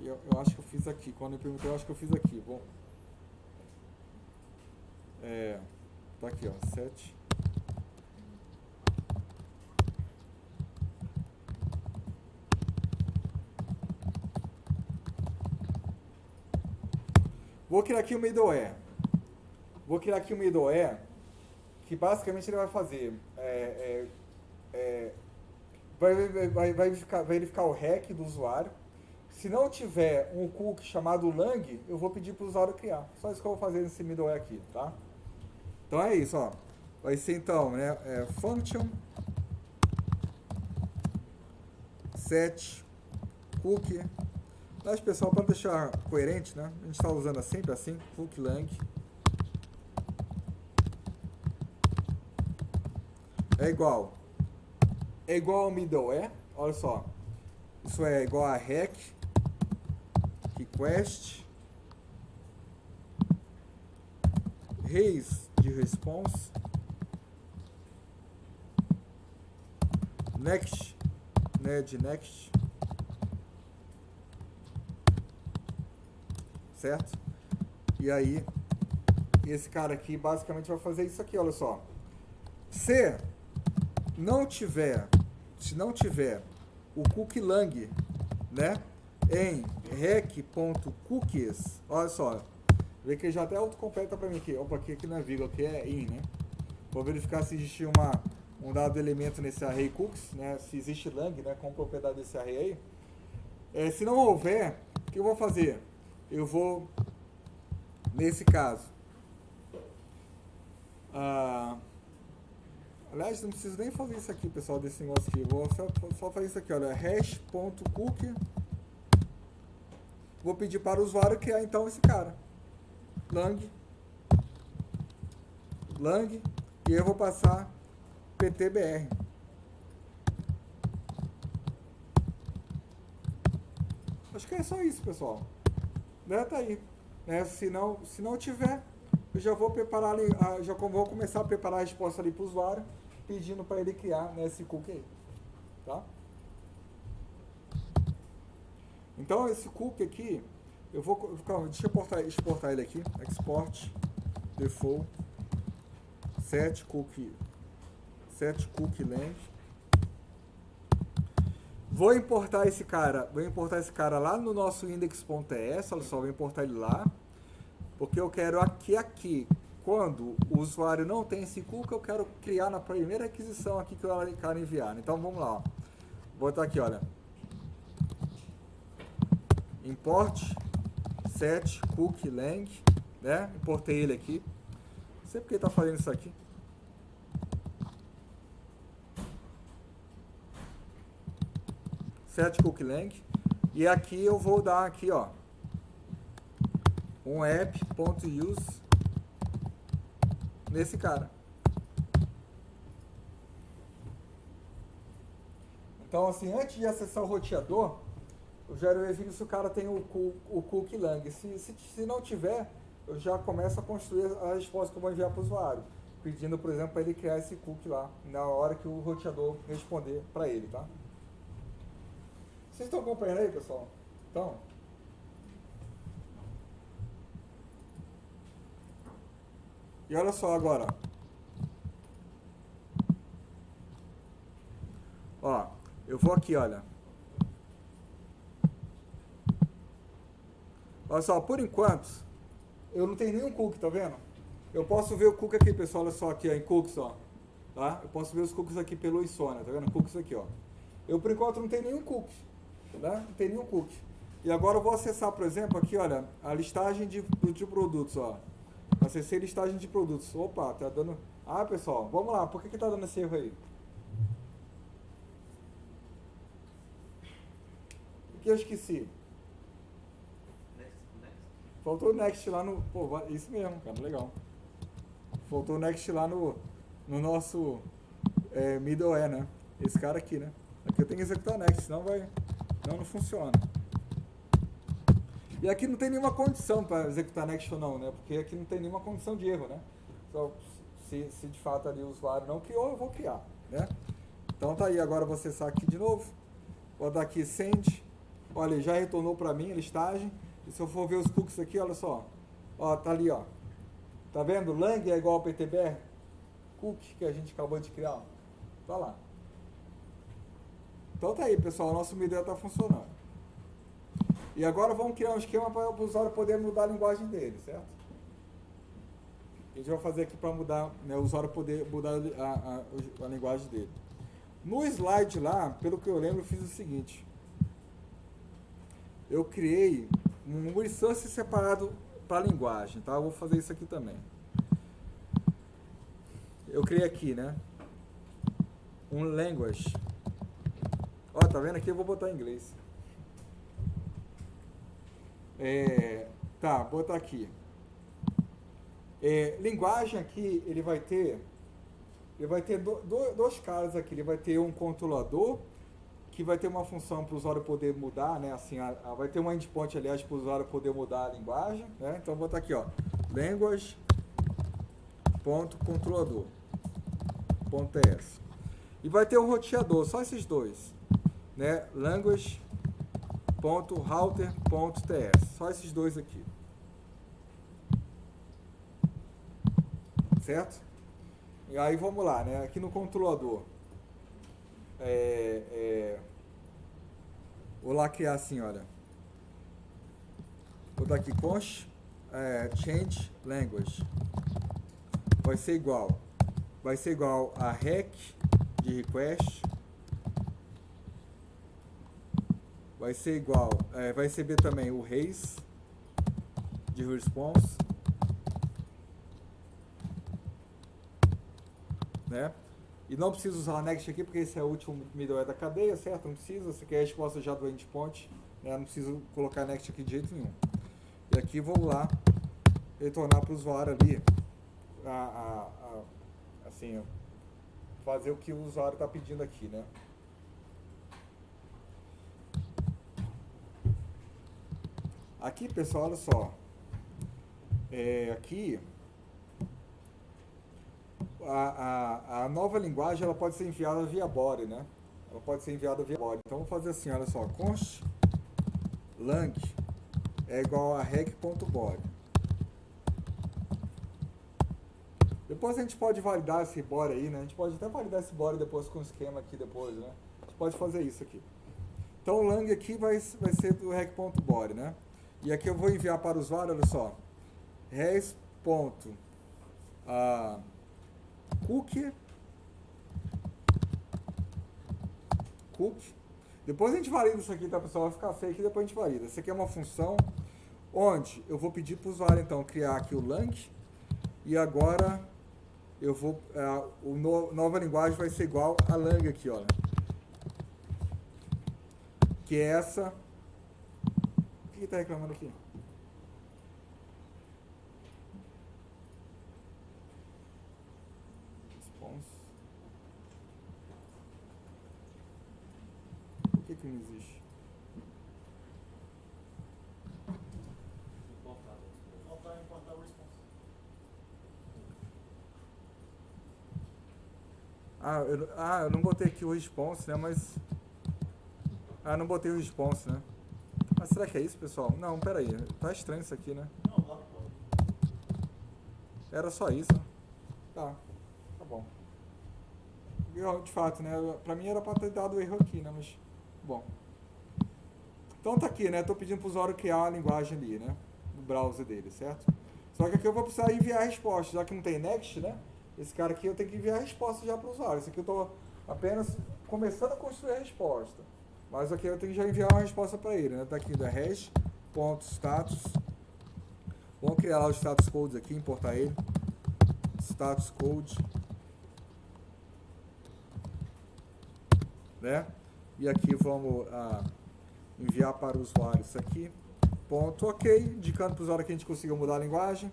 Eu acho que eu fiz aqui. Quando eu perguntei, eu acho que eu fiz aqui. Bom. Tá aqui, ó. 7. Vou criar aqui o middleware. Que basicamente ele vai fazer. Vai verificar o REC do usuário. Se não tiver um cookie chamado lang, eu vou pedir para o usuário criar. Só isso que eu vou fazer nesse middleware aqui, tá? Então é isso, ó. Vai ser então, né, function set cookie. Mas pessoal, para deixar coerente, né, a gente está usando sempre assim, cookie lang. É igual ao middleware. Olha só. Isso é igual a rec request raise de response next, né, de next, certo? E aí esse cara aqui basicamente vai fazer isso aqui, olha só. Se não tiver o cookie lang, né, em rec.cookies, olha só, vê que já até autocompleta para mim aqui. Opa, aqui não é vírgula, aqui é in, né? Vou verificar se existe um dado elemento nesse array cookies, né? Se existe lang, né, com propriedade desse array aí. Se não houver, o que eu vou fazer? Eu vou, nesse caso, aliás, não preciso nem fazer isso aqui, pessoal, desse negócio aqui. Vou só fazer isso aqui, olha, hash.cookie. Vou pedir para o usuário criar então esse cara. Lang, e eu vou passar ptbr. Acho que é só isso, pessoal. Né? Tá aí. Né? Se não tiver, eu já vou preparar ali, já vou começar a preparar a resposta ali para o usuário, pedindo para ele criar, né, esse cookie aí. Tá? Então esse cookie aqui, deixa eu exportar ele aqui, export default set cookie lang. Vou importar esse cara lá no nosso index.ts, olha só, vou importar ele lá, porque eu quero aqui, quando o usuário não tem esse cookie, eu quero criar na primeira requisição aqui que eu quero enviar. Então vamos lá, ó. Vou botar aqui, olha, import set cookie lang, né? Importei ele aqui. Não sei porque ele está fazendo isso aqui. Set cookie lang. E aqui eu vou dar aqui, ó, um app.use nesse cara. Então, assim, antes de acessar o roteador, eu já verifico se o cara tem o cookie lang. Se não tiver, eu já começo a construir a resposta que eu vou enviar para o usuário, pedindo, por exemplo, para ele criar esse cookie lá, na hora que o roteador responder para ele, tá? Vocês estão acompanhando aí, pessoal? Então, E olha só agora. Ó, eu vou aqui, olha. Olha só, por enquanto, eu não tenho nenhum cookie, tá vendo? Eu posso ver o cookie aqui, pessoal, olha só aqui, ó, em cookies, ó. Tá? Eu posso ver os cookies aqui pelo Insônia, tá vendo? Cookies aqui, ó. Eu, por enquanto, não tenho nenhum cookie, tá? Não tem nenhum cookie. E agora eu vou acessar, por exemplo, aqui, olha, a listagem de produtos, ó. Acessei listagem de produtos. Opa, tá dando... Ah, pessoal, vamos lá. Por que tá dando esse erro aí? O que eu esqueci? Faltou o next lá no... Pô, isso mesmo, cara, legal. Faltou o next lá no nosso middleware, né? Esse cara aqui, né? Aqui eu tenho que executar next, senão vai... não funciona. E aqui não tem nenhuma condição para executar next ou não, né? Porque aqui não tem nenhuma condição de erro, né? Só se de fato ali o usuário não criou, eu vou criar, né? Então tá aí, agora eu vou acessar aqui de novo. Vou dar aqui send. Olha, já retornou para mim a listagem. E se eu for ver os cookies aqui, olha só. Ó, tá ali, ó. Tá vendo? Lang é igual ao PTBR. Cookie que a gente acabou de criar, ó. Tá lá. Então tá aí, pessoal. O nosso middleware tá funcionando. E agora vamos criar um esquema para o usuário poder mudar a linguagem dele, certo? A gente vai fazer aqui para mudar, né, o usuário poder mudar a linguagem dele. No slide lá, pelo que eu lembro, eu fiz o seguinte. Eu criei um resource separado para a linguagem, tá? Eu vou fazer isso aqui também. Eu criei aqui, né? Um language. Ó, tá vendo aqui? Eu vou botar em inglês. Tá, vou botar aqui. Linguagem aqui, ele vai ter dois caras aqui. Ele vai ter um controlador, que vai ter uma função para o usuário poder mudar, né? Assim, vai ter uma endpoint, aliás, para o usuário poder mudar a linguagem, né? Então, vou botar aqui, ó, language.controlador.ts. E vai ter um roteador, só esses dois, né? language.router.ts. Só esses dois aqui. Certo? E aí vamos lá, né? Aqui no controlador. Vou lá criar assim, olha. Vou dar aqui const change language. Vai ser igual a rec de request. Vai ser igual, vai receber também o raise de response, né? E não precisa usar o next aqui, porque esse é o último middleware da cadeia, certo? Não precisa, você quer a resposta já do endpoint, né? Não preciso colocar next aqui de jeito nenhum. E aqui vamos lá, retornar para o usuário ali, assim, fazer o que o usuário está pedindo aqui, né? Aqui, pessoal, olha só. Aqui, a nova linguagem ela pode ser enviada via body, né? Ela pode ser enviada via body. Então, vou fazer assim, olha só. Const lang é igual a rec.body. Depois a gente pode validar esse body aí, né? A gente pode até validar esse body depois com o esquema aqui depois, né? A gente pode fazer isso aqui. Então, o lang aqui vai ser do rec.body, né? E aqui eu vou enviar para o usuário, olha só, res.cookie. Depois a gente valida isso aqui, tá, pessoal? Vai ficar feio aqui, depois a gente valida. Isso aqui é uma função onde eu vou pedir para o usuário, então, criar aqui o lang. E agora eu vou, nova linguagem vai ser igual a lang aqui, olha. Que é essa... O que está reclamando aqui? Response. Por que não existe? Faltar implantar o response. Eu não botei aqui o response, né? Mas... não botei o response, né? Mas será que é isso, pessoal? Não, pera aí. Tá estranho isso aqui, né? Não, lá pode. Era só isso, né? Tá bom. De fato, né? Pra mim era pra ter dado erro aqui, né? Mas, bom. Então tá aqui, né? Tô pedindo pro usuário criar a linguagem ali, né? No browser dele, certo? Só que aqui eu vou precisar enviar a resposta, já que não tem next, né? Esse cara aqui eu tenho que enviar a resposta já pro usuário. Esse aqui eu tô apenas começando a construir a resposta. Mas aqui eu tenho que já enviar uma resposta para ele, né? Tá aqui da hash.status. Vamos criar lá o status codes aqui, importar ele. Status code. Né? E aqui vamos enviar para o usuário isso aqui. Ponto ok, indicando para o usuário que a gente conseguiu mudar a linguagem.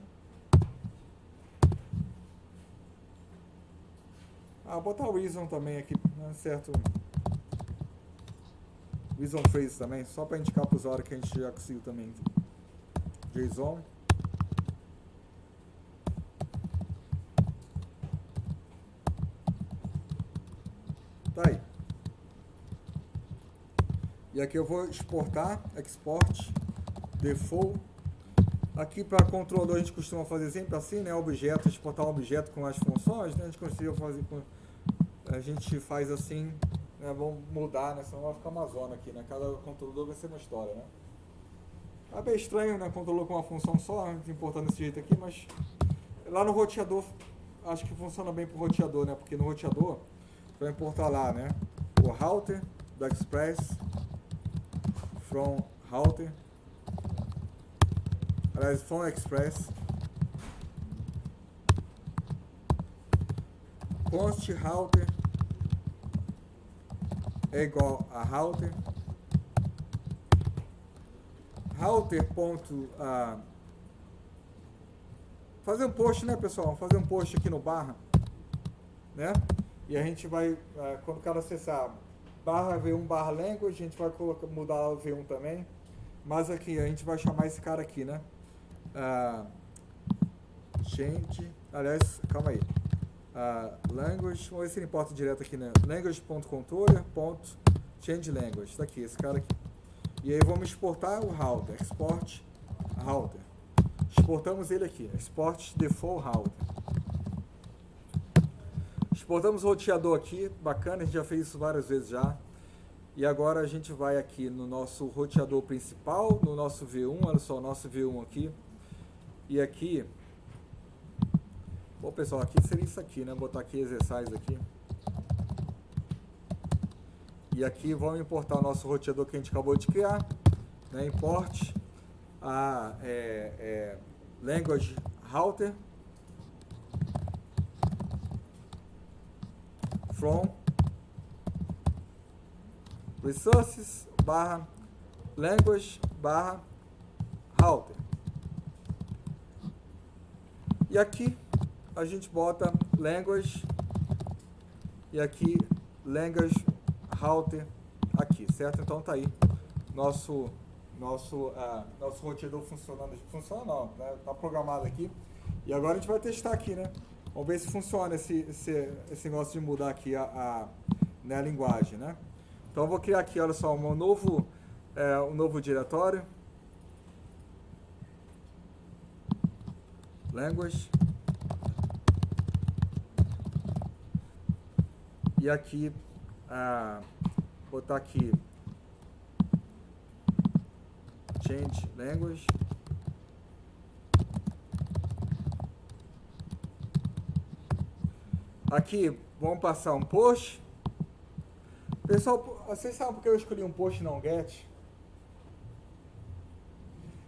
Botar o reason também aqui, né? Certo? Reason phrase também, só para indicar para o usuário que a gente já conseguiu também. JSON. Tá aí. E aqui eu vou exportar, export, default. Aqui para controlador a gente costuma fazer sempre assim, né? Objeto, exportar um objeto com as funções, né? A gente faz assim, né? Vamos mudar, né? Senão vai ficar uma zona aqui, né? Cada controlador vai ser uma história, né? É bem estranho, né? Controlador com uma função só, importando desse jeito aqui, mas lá no roteador, acho que funciona bem pro roteador, né? Porque no roteador, vai importar lá, né? O router do Express, from router, aliás, from Express, const router é igual a router, fazer um post, né, pessoal? Fazer um post aqui no barra, né? E a gente vai, quando o cara acessar barra V1 barra language, a gente vai mudar o V1 também. Mas aqui, a gente vai chamar esse cara aqui, né? Change, aliás, calma aí. Language, vamos ver se ele importa direto aqui, né? Language.controller.changeLanguage, tá aqui, esse cara aqui. E aí vamos exportar o router, export router. Exportamos ele aqui, export default router. Exportamos o roteador aqui, bacana, a gente já fez isso várias vezes já. E agora a gente vai aqui no nosso roteador principal, no nosso V1, olha só, o nosso V1 aqui. E aqui, bom pessoal, aqui seria isso aqui, né? Botar aqui exercise aqui. E aqui vamos importar o nosso roteador que a gente acabou de criar, né? Import language router from resources barra language barra router. E aqui a gente bota language e aqui language router aqui, certo? Então tá aí nosso roteador funcionando. Funciona não, né? Tá programado aqui. E agora a gente vai testar aqui, né? Vamos ver se funciona esse negócio de mudar aqui a linguagem, né? Então eu vou criar aqui, olha só, um novo diretório. Language. E aqui, botar aqui change language. Aqui, vamos passar um post. Pessoal, vocês sabem por que eu escolhi um post e não get?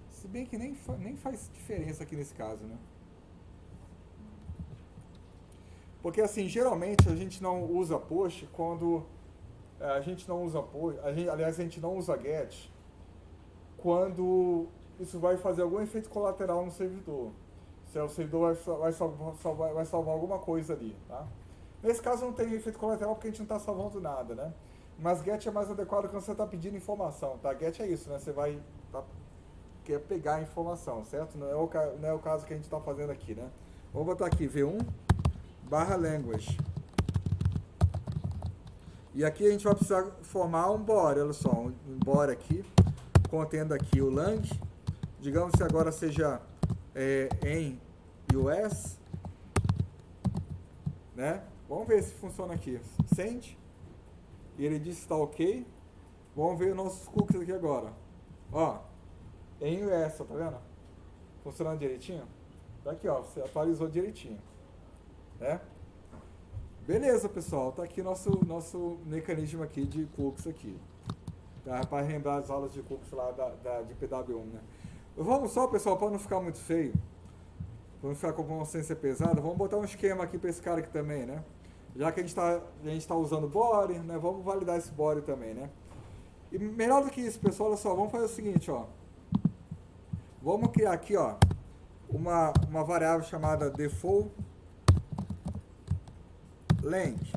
Se bem que nem faz diferença aqui nesse caso, né? Porque assim, geralmente a gente não usa post quando a gente não usa post, aliás, a gente não usa get quando isso vai fazer algum efeito colateral no servidor. Se o servidor vai salvar alguma coisa ali, tá? Nesse caso não tem efeito colateral porque a gente não está salvando nada, né? Mas get é mais adequado quando você está pedindo informação, tá? Get é isso, né? Você vai quer pegar a informação, certo? Não é o caso que a gente está fazendo aqui, né? Vamos botar aqui V1 barra language. E aqui a gente vai precisar formar um body, olha só, um body aqui, contendo aqui o lang. Digamos que agora seja em US, né? Vamos ver se funciona aqui. Send. E ele diz que está ok. Vamos ver os nossos cookies aqui agora. Ó, em US, tá vendo? Funcionando direitinho? Tá aqui, ó, você atualizou direitinho, né? Beleza, pessoal, tá aqui nosso mecanismo aqui de cookies aqui. Tá? Para lembrar as aulas de cookies lá de PW1, né? Vamos só, pessoal, para não ficar muito feio, para não ficar com a consciência pesada, vamos botar um esquema aqui para esse cara aqui também, né? Já que a gente tá usando body, né? Vamos validar esse body também, né? E melhor do que isso, pessoal, olha só, vamos fazer o seguinte, ó. Vamos criar aqui, ó, uma variável chamada default length,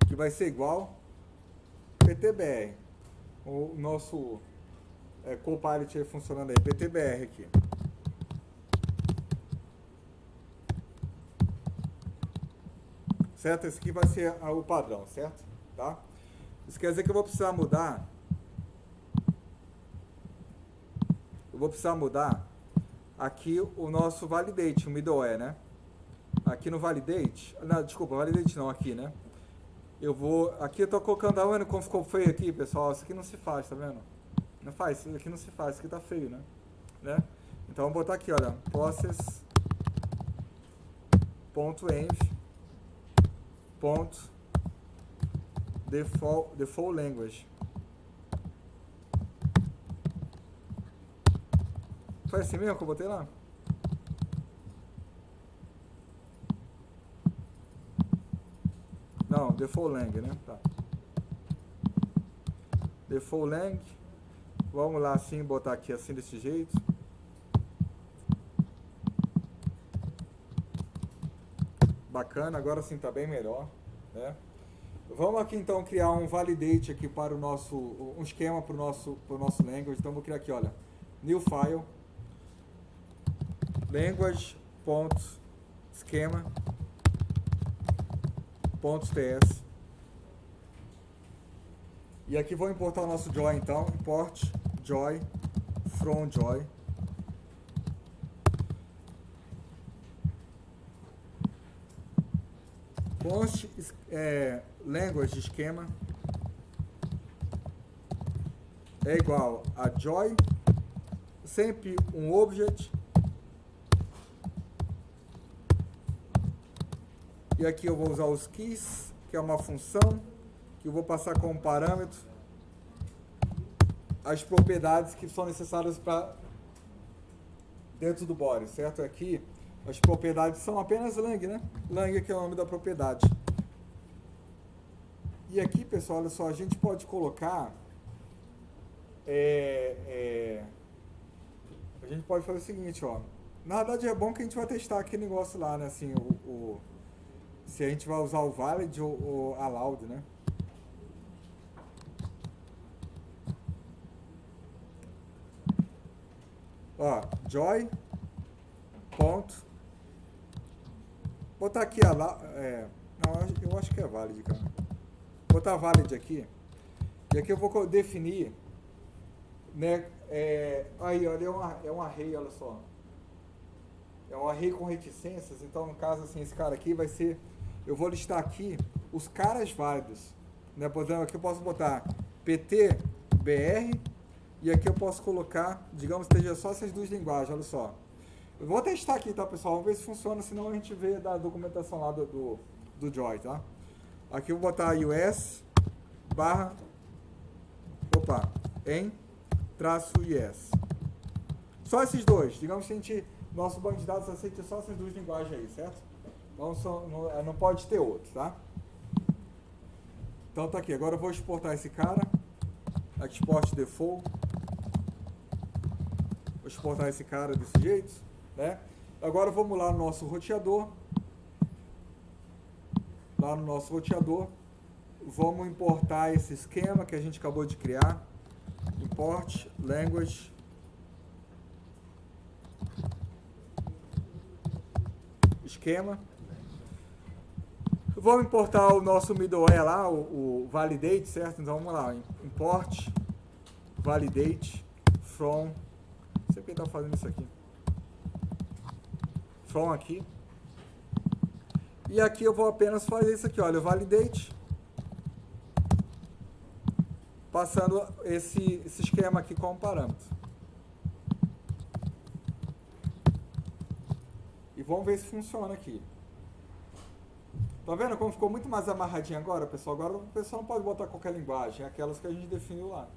que vai ser igual PTBR. O nosso Copilot aí funcionando aí, PTBR aqui. Certo? Esse aqui vai ser o padrão, certo? Tá? Isso quer dizer que eu vou precisar mudar. Eu vou precisar mudar aqui o nosso validate, o middleware, né? Aqui no validate, não, desculpa, validate não, aqui, né? Aqui eu tô colocando a como ficou feio aqui, pessoal, isso aqui não se faz, tá vendo? Não faz, isso aqui não se faz, isso aqui tá feio, né? Então vamos botar aqui, olha, process.env.default language. Foi assim mesmo que eu botei lá? Não, default lang, né? Tá. Default lang. Vamos lá assim, botar aqui assim desse jeito. Bacana, agora sim tá bem melhor, né? Vamos aqui então criar um validate aqui para o nosso, um esquema para o nosso language. Então vou criar aqui, olha, new file language.schema.ts. E aqui vou importar o nosso joy então, import joy from joy. Const language esquema é igual a joy, sempre um object. E aqui eu vou usar os keys, que é uma função, que eu vou passar como parâmetro as propriedades que são necessárias para dentro do body, certo? Aqui as propriedades são apenas lang, né? Lang que é o nome da propriedade. E aqui, pessoal, olha só, a gente pode colocar a gente pode fazer o seguinte, ó. Na verdade é bom que a gente vai testar aquele negócio lá, né? Assim, se a gente vai usar o valid ou allowed, né? Ó, joy ponto. Botar aqui não, eu acho que é valid, cara. Botar valid aqui. E aqui eu vou definir, né? Aí, olha, é um array, olha só. É um array com reticências, então no caso assim, esse cara aqui vai ser, eu vou listar aqui os caras válidos, né? Por exemplo, aqui eu posso botar PTBR e aqui eu posso colocar, digamos que esteja só essas duas linguagens, olha só. Eu vou testar aqui, tá, pessoal? Vamos ver se funciona, senão a gente vê da documentação lá do Joy, tá? Aqui eu vou botar US barra, em traço IS. Só esses dois, digamos que a gente, nosso banco de dados aceita só essas duas linguagens aí, certo? Então não pode ter outro, tá? Então tá aqui, agora eu vou exportar esse cara, export default, vou exportar esse cara desse jeito, né? Agora vamos lá no nosso roteador, vamos importar esse esquema que a gente acabou de criar, import language esquema. Vamos importar o nosso middleware lá, o validate, certo? Então vamos lá, import validate from, não sei porque ele está fazendo isso aqui, from aqui. E aqui eu vou apenas fazer isso aqui, olha, o validate. Passando esse esquema aqui como parâmetro. E vamos ver se funciona aqui. Tá vendo como ficou muito mais amarradinho agora, pessoal? Agora o pessoal não pode botar qualquer linguagem, é aquelas que a gente definiu lá.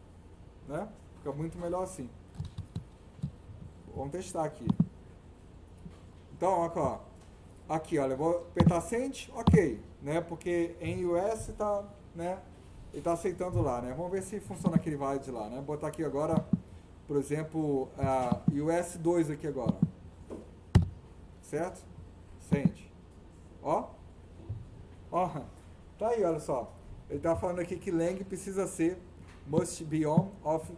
Né? Fica muito melhor assim. Vamos testar aqui. Então, ó, aqui, olha, eu vou apertar send, ok, né? Porque em US tá, né? Ele está aceitando lá, né? Vamos ver se funciona aquele valid lá, né? Vou botar aqui agora, por exemplo, US 2 aqui agora. Certo? Send. Ó. Ó. Tá aí, olha só. Ele está falando aqui que lang precisa ser must be on of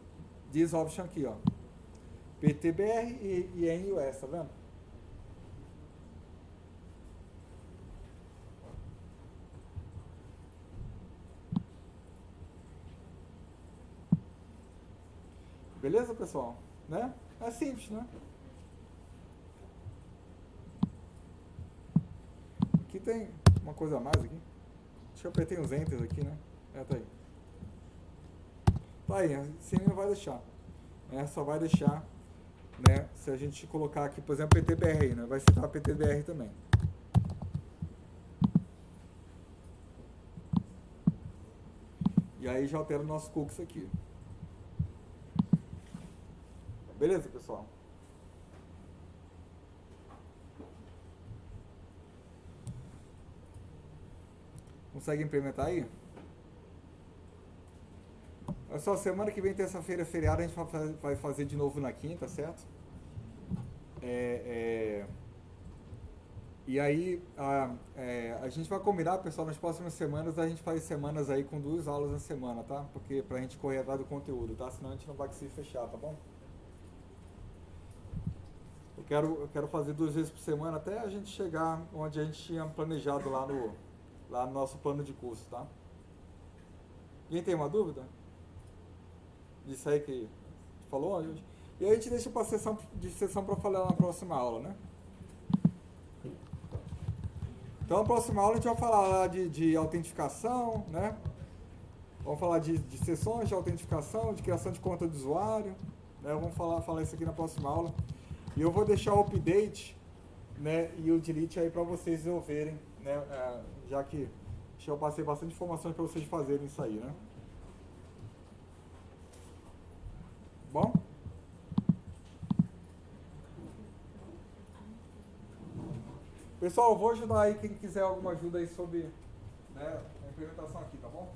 this option aqui, ó. PTBR e em US, tá vendo? Beleza, pessoal? Né? É simples, né? Aqui tem uma coisa a mais aqui. Acho que eu apertei uns enters aqui, né? Tá aí. Tá aí, assim não vai deixar. Né? Só vai deixar, né? Se a gente colocar aqui, por exemplo, PTBR, né? Vai citar PTBR também. E aí já altera o nosso cookies aqui. Beleza, pessoal? Consegue implementar aí? Olha só, semana que vem, terça-feira, é feriado, a gente vai fazer de novo na quinta, certo? E aí, a gente vai combinar, pessoal, nas próximas semanas, a gente faz semanas aí com 2 aulas na semana, tá? Porque pra gente correr atrás do conteúdo, tá? Senão a gente não vai conseguir fechar, tá bom? Eu quero fazer 2 vezes por semana até a gente chegar onde a gente tinha planejado lá no nosso plano de curso, tá? Quem tem uma dúvida? Disso aí que falou hoje? E aí a gente deixa para sessão para falar na próxima aula, né? Então na próxima aula a gente vai falar lá de autentificação, né? Vamos falar de sessões de autentificação, de criação de conta de usuário, né? Vamos falar isso aqui na próxima aula. E eu vou deixar o update, né, e o delete aí para vocês resolverem, né, já que eu passei bastante informações para vocês fazerem isso aí, né? Bom? Pessoal, eu vou ajudar aí quem quiser alguma ajuda aí sobre, né, a implementação aqui, tá bom?